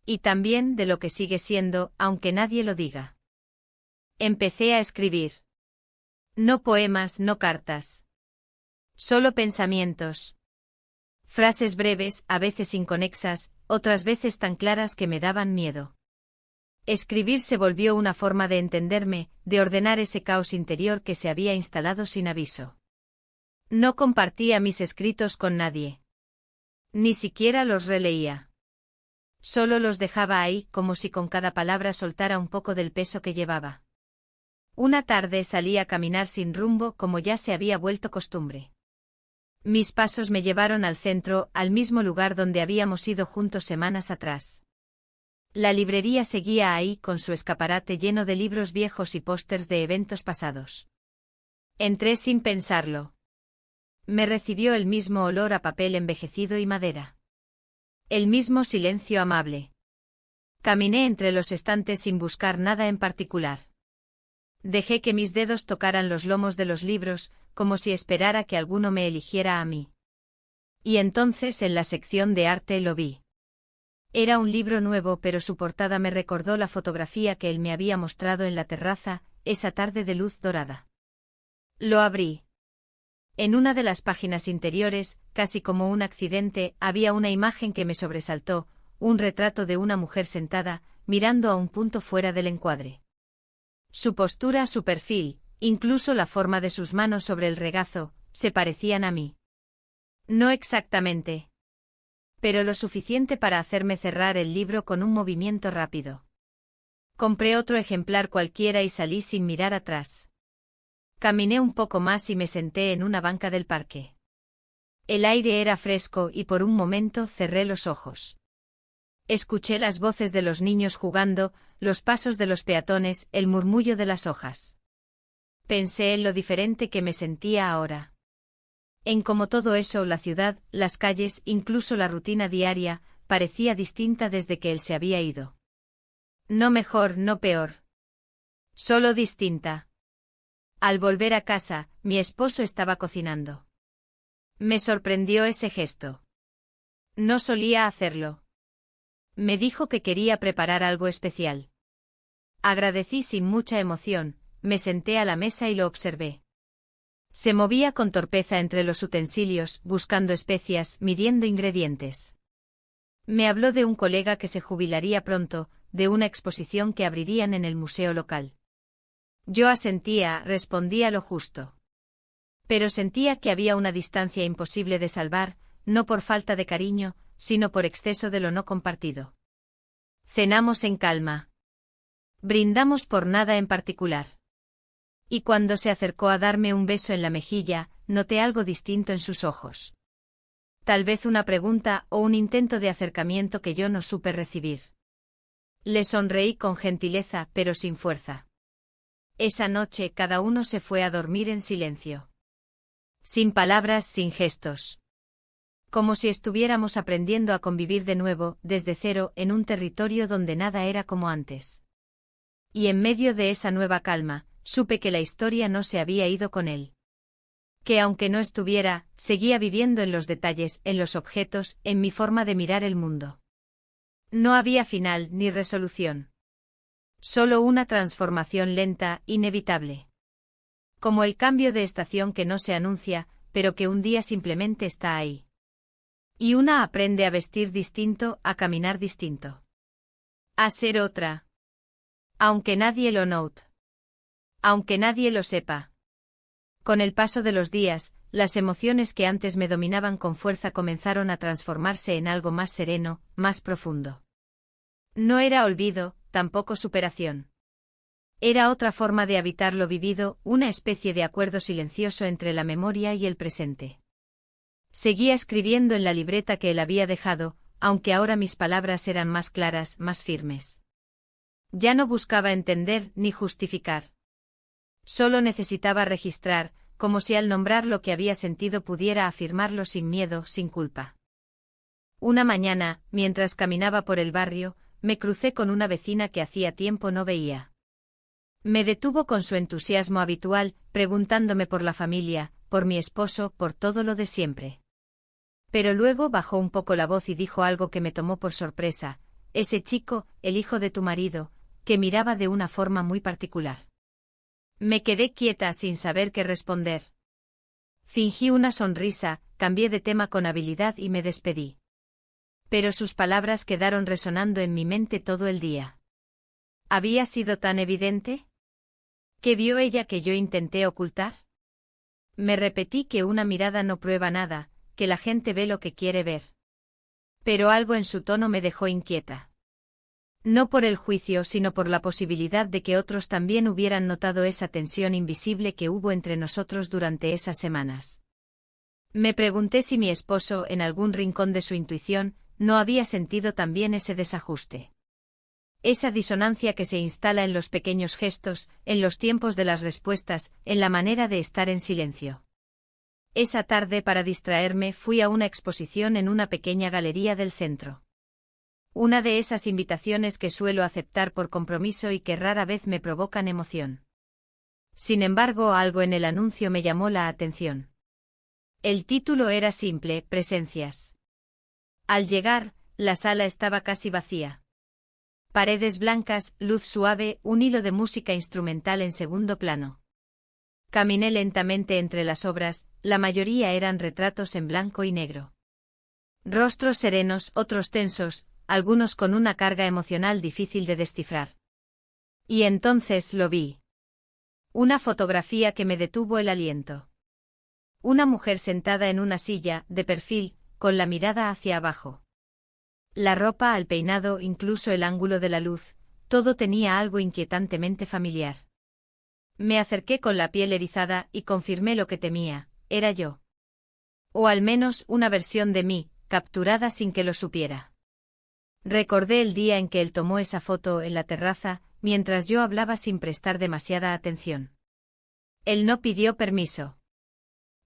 Y también de lo que sigue siendo, aunque nadie lo diga. Empecé a escribir. No poemas, no cartas. Solo pensamientos. Frases breves, a veces inconexas, otras veces tan claras que me daban miedo. Escribir se volvió una forma de entenderme, de ordenar ese caos interior que se había instalado sin aviso. No compartía mis escritos con nadie. Ni siquiera los releía. Solo los dejaba ahí, como si con cada palabra soltara un poco del peso que llevaba. Una tarde salí a caminar sin rumbo, como ya se había vuelto costumbre. Mis pasos me llevaron al centro, al mismo lugar donde habíamos ido juntos semanas atrás. La librería seguía ahí con su escaparate lleno de libros viejos y pósters de eventos pasados. Entré sin pensarlo. Me recibió el mismo olor a papel envejecido y madera. El mismo silencio amable. Caminé entre los estantes sin buscar nada en particular. Dejé que mis dedos tocaran los lomos de los libros, como si esperara que alguno me eligiera a mí. Y entonces en la sección de arte lo vi. Era un libro nuevo, pero su portada me recordó la fotografía que él me había mostrado en la terraza, esa tarde de luz dorada. Lo abrí. En una de las páginas interiores, casi como un accidente, había una imagen que me sobresaltó, un retrato de una mujer sentada, mirando a un punto fuera del encuadre. Su postura, su perfil, incluso la forma de sus manos sobre el regazo, se parecían a mí. No exactamente. Pero lo suficiente para hacerme cerrar el libro con un movimiento rápido. Compré otro ejemplar cualquiera y salí sin mirar atrás. Caminé un poco más y me senté en una banca del parque. El aire era fresco y por un momento cerré los ojos. Escuché las voces de los niños jugando, los pasos de los peatones, el murmullo de las hojas. Pensé en lo diferente que me sentía ahora. En cómo todo eso, la ciudad, las calles, incluso la rutina diaria, parecía distinta desde que él se había ido. No mejor, no peor. Solo distinta. Al volver a casa, mi esposo estaba cocinando. Me sorprendió ese gesto. No solía hacerlo. Me dijo que quería preparar algo especial. Agradecí sin mucha emoción, me senté a la mesa y lo observé. Se movía con torpeza entre los utensilios, buscando especias, midiendo ingredientes. Me habló de un colega que se jubilaría pronto, de una exposición que abrirían en el museo local. Yo asentía, respondía lo justo. Pero sentía que había una distancia imposible de salvar, no por falta de cariño, sino por exceso de lo no compartido. Cenamos en calma. Brindamos por nada en particular. Y cuando se acercó a darme un beso en la mejilla, noté algo distinto en sus ojos. Tal vez una pregunta o un intento de acercamiento que yo no supe recibir. Le sonreí con gentileza, pero sin fuerza. Esa noche cada uno se fue a dormir en silencio. Sin palabras, sin gestos. Como si estuviéramos aprendiendo a convivir de nuevo, desde cero, en un territorio donde nada era como antes. Y en medio de esa nueva calma, supe que la historia no se había ido con él. Que aunque no estuviera, seguía viviendo en los detalles, en los objetos, en mi forma de mirar el mundo. No había final ni resolución. Solo una transformación lenta, inevitable. Como el cambio de estación que no se anuncia, pero que un día simplemente está ahí. Y una aprende a vestir distinto, a caminar distinto. A ser otra. Aunque nadie lo note. Aunque nadie lo sepa. Con el paso de los días, las emociones que antes me dominaban con fuerza comenzaron a transformarse en algo más sereno, más profundo. No era olvido, tampoco superación. Era otra forma de habitar lo vivido, una especie de acuerdo silencioso entre la memoria y el presente. Seguía escribiendo en la libreta que él había dejado, aunque ahora mis palabras eran más claras, más firmes. Ya no buscaba entender ni justificar. Solo necesitaba registrar, como si al nombrar lo que había sentido pudiera afirmarlo sin miedo, sin culpa. Una mañana, mientras caminaba por el barrio, me crucé con una vecina que hacía tiempo no veía. Me detuvo con su entusiasmo habitual, preguntándome por la familia, por mi esposo, por todo lo de siempre. Pero luego bajó un poco la voz y dijo algo que me tomó por sorpresa: ese chico, el hijo de tu marido, que miraba de una forma muy particular. Me quedé quieta sin saber qué responder. Fingí una sonrisa, cambié de tema con habilidad y me despedí. Pero sus palabras quedaron resonando en mi mente todo el día. ¿Había sido tan evidente? ¿Qué vio ella que yo intenté ocultar? Me repetí que una mirada no prueba nada, que la gente ve lo que quiere ver. Pero algo en su tono me dejó inquieta. No por el juicio, sino por la posibilidad de que otros también hubieran notado esa tensión invisible que hubo entre nosotros durante esas semanas. Me pregunté si mi esposo, en algún rincón de su intuición, no había sentido también ese desajuste. Esa disonancia que se instala en los pequeños gestos, en los tiempos de las respuestas, en la manera de estar en silencio. Esa tarde, para distraerme, fui a una exposición en una pequeña galería del centro. Una de esas invitaciones que suelo aceptar por compromiso y que rara vez me provocan emoción. Sin embargo, algo en el anuncio me llamó la atención. El título era simple: Presencias. Al llegar, la sala estaba casi vacía. Paredes blancas, luz suave, un hilo de música instrumental en segundo plano. Caminé lentamente entre las obras, la mayoría eran retratos en blanco y negro. Rostros serenos, otros tensos, algunos con una carga emocional difícil de descifrar. Y entonces lo vi. Una fotografía que me detuvo el aliento. Una mujer sentada en una silla, de perfil, con la mirada hacia abajo. La ropa, el peinado, incluso el ángulo de la luz, todo tenía algo inquietantemente familiar. Me acerqué con la piel erizada y confirmé lo que temía: era yo. O al menos una versión de mí, capturada sin que lo supiera. Recordé el día en que él tomó esa foto en la terraza, mientras yo hablaba sin prestar demasiada atención. Él no pidió permiso.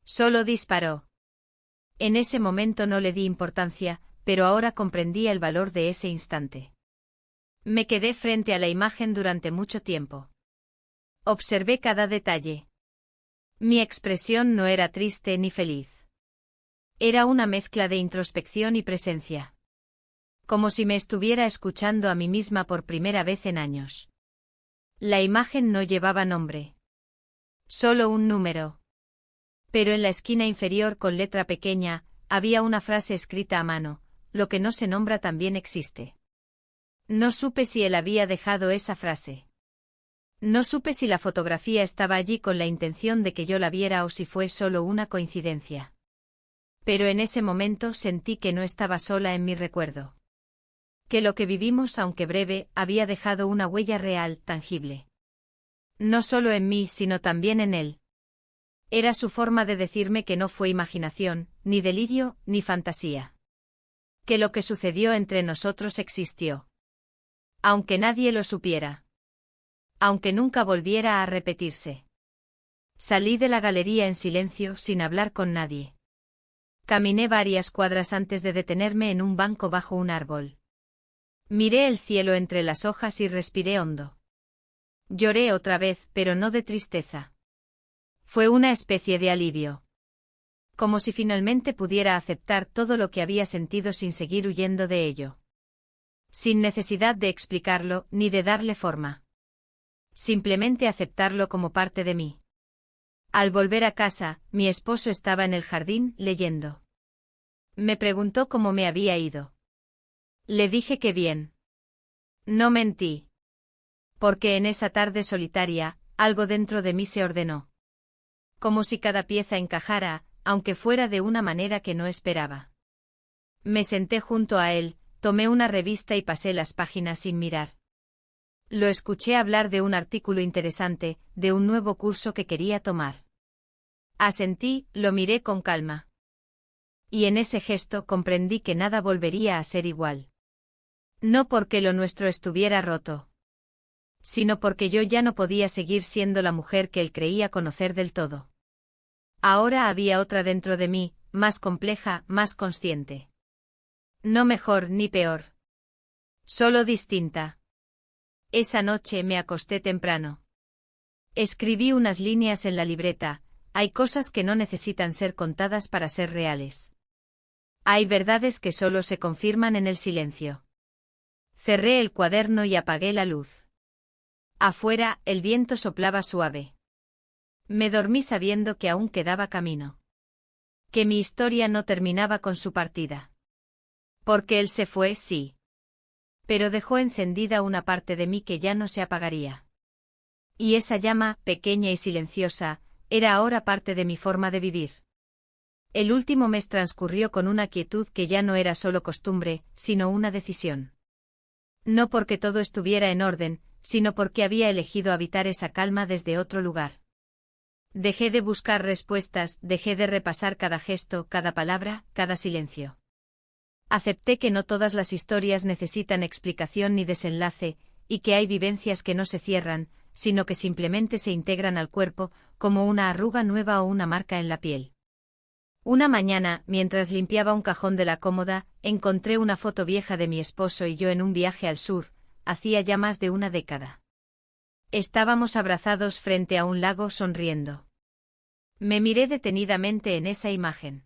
Solo disparó. En ese momento no le di importancia, pero ahora comprendía el valor de ese instante. Me quedé frente a la imagen durante mucho tiempo. Observé cada detalle. Mi expresión no era triste ni feliz. Era una mezcla de introspección y presencia. Como si me estuviera escuchando a mí misma por primera vez en años. La imagen no llevaba nombre. Solo un número. Pero en la esquina inferior, con letra pequeña, había una frase escrita a mano: lo que no se nombra también existe. No supe si él había dejado esa frase. No supe si la fotografía estaba allí con la intención de que yo la viera o si fue solo una coincidencia. Pero en ese momento sentí que no estaba sola en mi recuerdo. Que lo que vivimos, aunque breve, había dejado una huella real, tangible. No solo en mí, sino también en él. Era su forma de decirme que no fue imaginación, ni delirio, ni fantasía. Que lo que sucedió entre nosotros existió. Aunque nadie lo supiera. Aunque nunca volviera a repetirse. Salí de la galería en silencio, sin hablar con nadie. Caminé varias cuadras antes de detenerme en un banco bajo un árbol. Miré el cielo entre las hojas y respiré hondo. Lloré otra vez, pero no de tristeza. Fue una especie de alivio. Como si finalmente pudiera aceptar todo lo que había sentido sin seguir huyendo de ello. Sin necesidad de explicarlo, ni de darle forma. Simplemente aceptarlo como parte de mí. Al volver a casa, mi esposo estaba en el jardín, leyendo. Me preguntó cómo me había ido. Le dije que bien. No mentí. Porque en esa tarde solitaria, algo dentro de mí se ordenó. Como si cada pieza encajara, aunque fuera de una manera que no esperaba. Me senté junto a él, tomé una revista y pasé las páginas sin mirar. Lo escuché hablar de un artículo interesante, de un nuevo curso que quería tomar. Asentí, lo miré con calma. Y en ese gesto comprendí que nada volvería a ser igual. No porque lo nuestro estuviera roto, sino porque yo ya no podía seguir siendo la mujer que él creía conocer del todo. Ahora había otra dentro de mí, más compleja, más consciente. No mejor ni peor. Solo distinta. Esa noche me acosté temprano. Escribí unas líneas en la libreta. Hay cosas que no necesitan ser contadas para ser reales. Hay verdades que solo se confirman en el silencio. Cerré el cuaderno y apagué la luz. Afuera, el viento soplaba suave. Me dormí sabiendo que aún quedaba camino. Que mi historia no terminaba con su partida. Porque él se fue, sí. Pero dejó encendida una parte de mí que ya no se apagaría. Y esa llama, pequeña y silenciosa, era ahora parte de mi forma de vivir. El último mes transcurrió con una quietud que ya no era solo costumbre, sino una decisión. No porque todo estuviera en orden, sino porque había elegido habitar esa calma desde otro lugar. Dejé de buscar respuestas, dejé de repasar cada gesto, cada palabra, cada silencio. Acepté que no todas las historias necesitan explicación ni desenlace, y que hay vivencias que no se cierran, sino que simplemente se integran al cuerpo, como una arruga nueva o una marca en la piel. Una mañana, mientras limpiaba un cajón de la cómoda, encontré una foto vieja de mi esposo y yo en un viaje al sur, hacía ya más de una década. Estábamos abrazados frente a un lago sonriendo. Me miré detenidamente en esa imagen.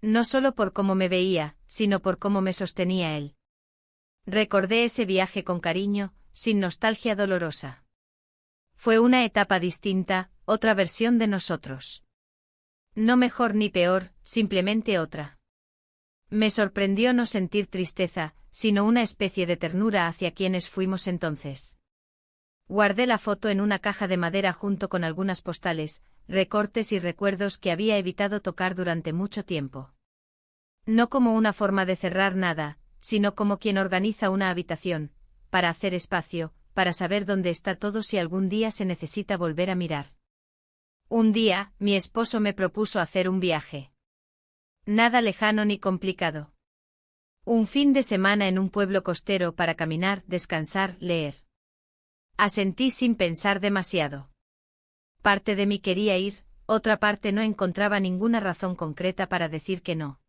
No solo por cómo me veía, sino por cómo me sostenía él. Recordé ese viaje con cariño, sin nostalgia dolorosa. Fue una etapa distinta, otra versión de nosotros. No mejor ni peor, simplemente otra. Me sorprendió no sentir tristeza, sino una especie de ternura hacia quienes fuimos entonces. Guardé la foto en una caja de madera junto con algunas postales, recortes y recuerdos que había evitado tocar durante mucho tiempo. No como una forma de cerrar nada, sino como quien organiza una habitación, para hacer espacio, para saber dónde está todo si algún día se necesita volver a mirar. Un día, mi esposo me propuso hacer un viaje. Nada lejano ni complicado. Un fin de semana en un pueblo costero para caminar, descansar, leer. Asentí sin pensar demasiado. Parte de mí quería ir, otra parte no encontraba ninguna razón concreta para decir que no.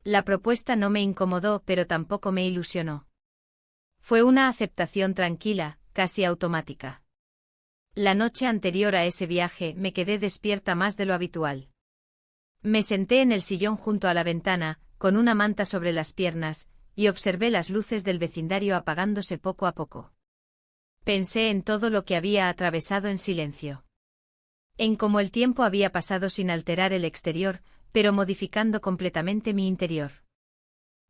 La propuesta no me incomodó, pero tampoco me ilusionó. Fue una aceptación tranquila, casi automática. La noche anterior a ese viaje me quedé despierta más de lo habitual. Me senté en el sillón junto a la ventana, con una manta sobre las piernas, y observé las luces del vecindario apagándose poco a poco. Pensé en todo lo que había atravesado en silencio. En cómo el tiempo había pasado sin alterar el exterior, pero modificando completamente mi interior.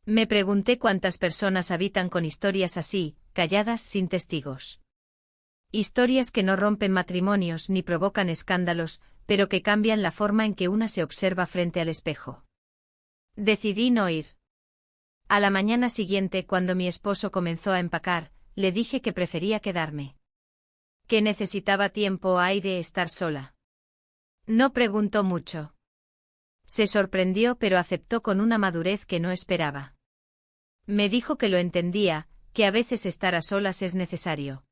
Me pregunté cuántas personas habitan con historias así, calladas sin testigos. Historias que no rompen matrimonios ni provocan escándalos, pero que cambian la forma en que una se observa frente al espejo. Decidí no ir. A la mañana siguiente, cuando mi esposo comenzó a empacar, le dije que prefería quedarme. Que necesitaba tiempo, aire, estar sola. No preguntó mucho. Se sorprendió, pero aceptó con una madurez que no esperaba. Me dijo que lo entendía, que a veces estar a solas es necesario.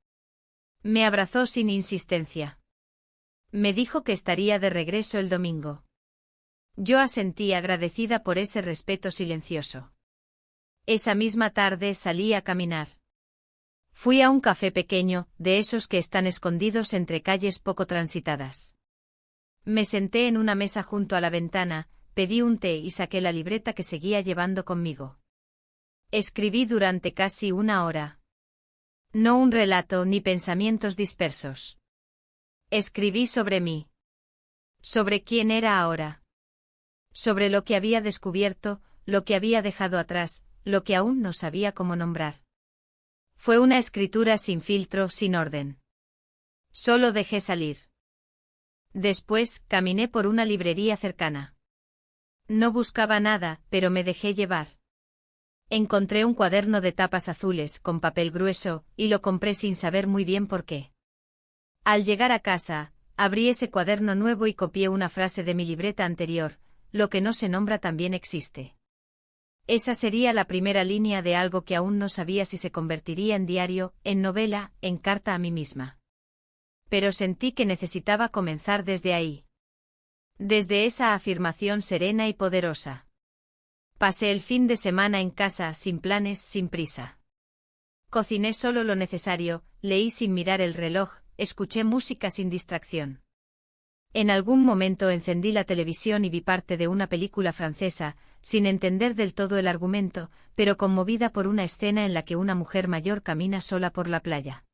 Me abrazó sin insistencia. Me dijo que estaría de regreso el domingo. Yo asentí agradecida por ese respeto silencioso. Esa misma tarde salí a caminar. Fui a un café pequeño, de esos que están escondidos entre calles poco transitadas. Me senté en una mesa junto a la ventana, pedí un té y saqué la libreta que seguía llevando conmigo. Escribí durante casi una hora. No un relato ni pensamientos dispersos. Escribí sobre mí. Sobre quién era ahora. Sobre lo que había descubierto, lo que había dejado atrás, lo que aún no sabía cómo nombrar. Fue una escritura sin filtro, sin orden. Solo dejé salir. Después, caminé por una librería cercana. No buscaba nada, pero me dejé llevar. Encontré un cuaderno de tapas azules con papel grueso, y lo compré sin saber muy bien por qué. Al llegar a casa, abrí ese cuaderno nuevo y copié una frase de mi libreta anterior: lo que no se nombra también existe. Esa sería la primera línea de algo que aún no sabía si se convertiría en diario, en novela, en carta a mí misma. Pero sentí que necesitaba comenzar desde ahí. Desde esa afirmación serena y poderosa. Pasé el fin de semana en casa, sin planes, sin prisa. Cociné solo lo necesario, leí sin mirar el reloj, escuché música sin distracción. En algún momento encendí la televisión y vi parte de una película francesa, sin entender del todo el argumento, pero conmovida por una escena en la que una mujer mayor camina sola por la playa.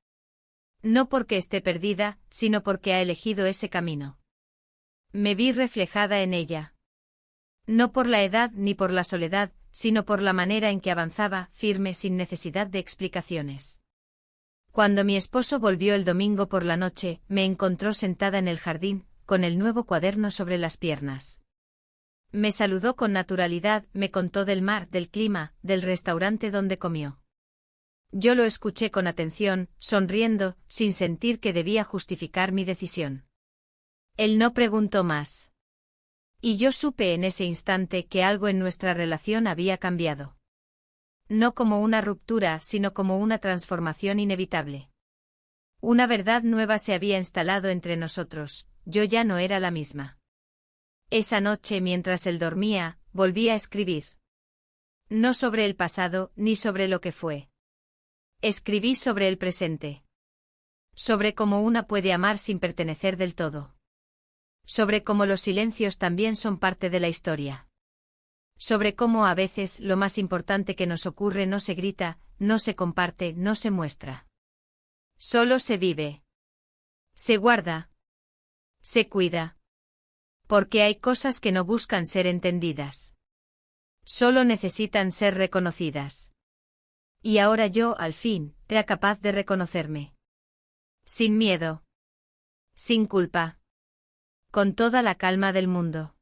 No porque esté perdida, sino porque ha elegido ese camino. Me vi reflejada en ella. No por la edad ni por la soledad, sino por la manera en que avanzaba, firme sin necesidad de explicaciones. Cuando mi esposo volvió el domingo por la noche, me encontró sentada en el jardín, con el nuevo cuaderno sobre las piernas. Me saludó con naturalidad, me contó del mar, del clima, del restaurante donde comió. Yo lo escuché con atención, sonriendo, sin sentir que debía justificar mi decisión. Él no preguntó más. Y yo supe en ese instante que algo en nuestra relación había cambiado. No como una ruptura, sino como una transformación inevitable. Una verdad nueva se había instalado entre nosotros, yo ya no era la misma. Esa noche, mientras él dormía, volví a escribir. No sobre el pasado, ni sobre lo que fue. Escribí sobre el presente. Sobre cómo una puede amar sin pertenecer del todo. Sobre cómo los silencios también son parte de la historia. Sobre cómo a veces lo más importante que nos ocurre no se grita, no se comparte, no se muestra. Solo se vive. Se guarda. Se cuida. Porque hay cosas que no buscan ser entendidas. Solo necesitan ser reconocidas. Y ahora yo, al fin, era capaz de reconocerme. Sin miedo. Sin culpa. Con toda la calma del mundo.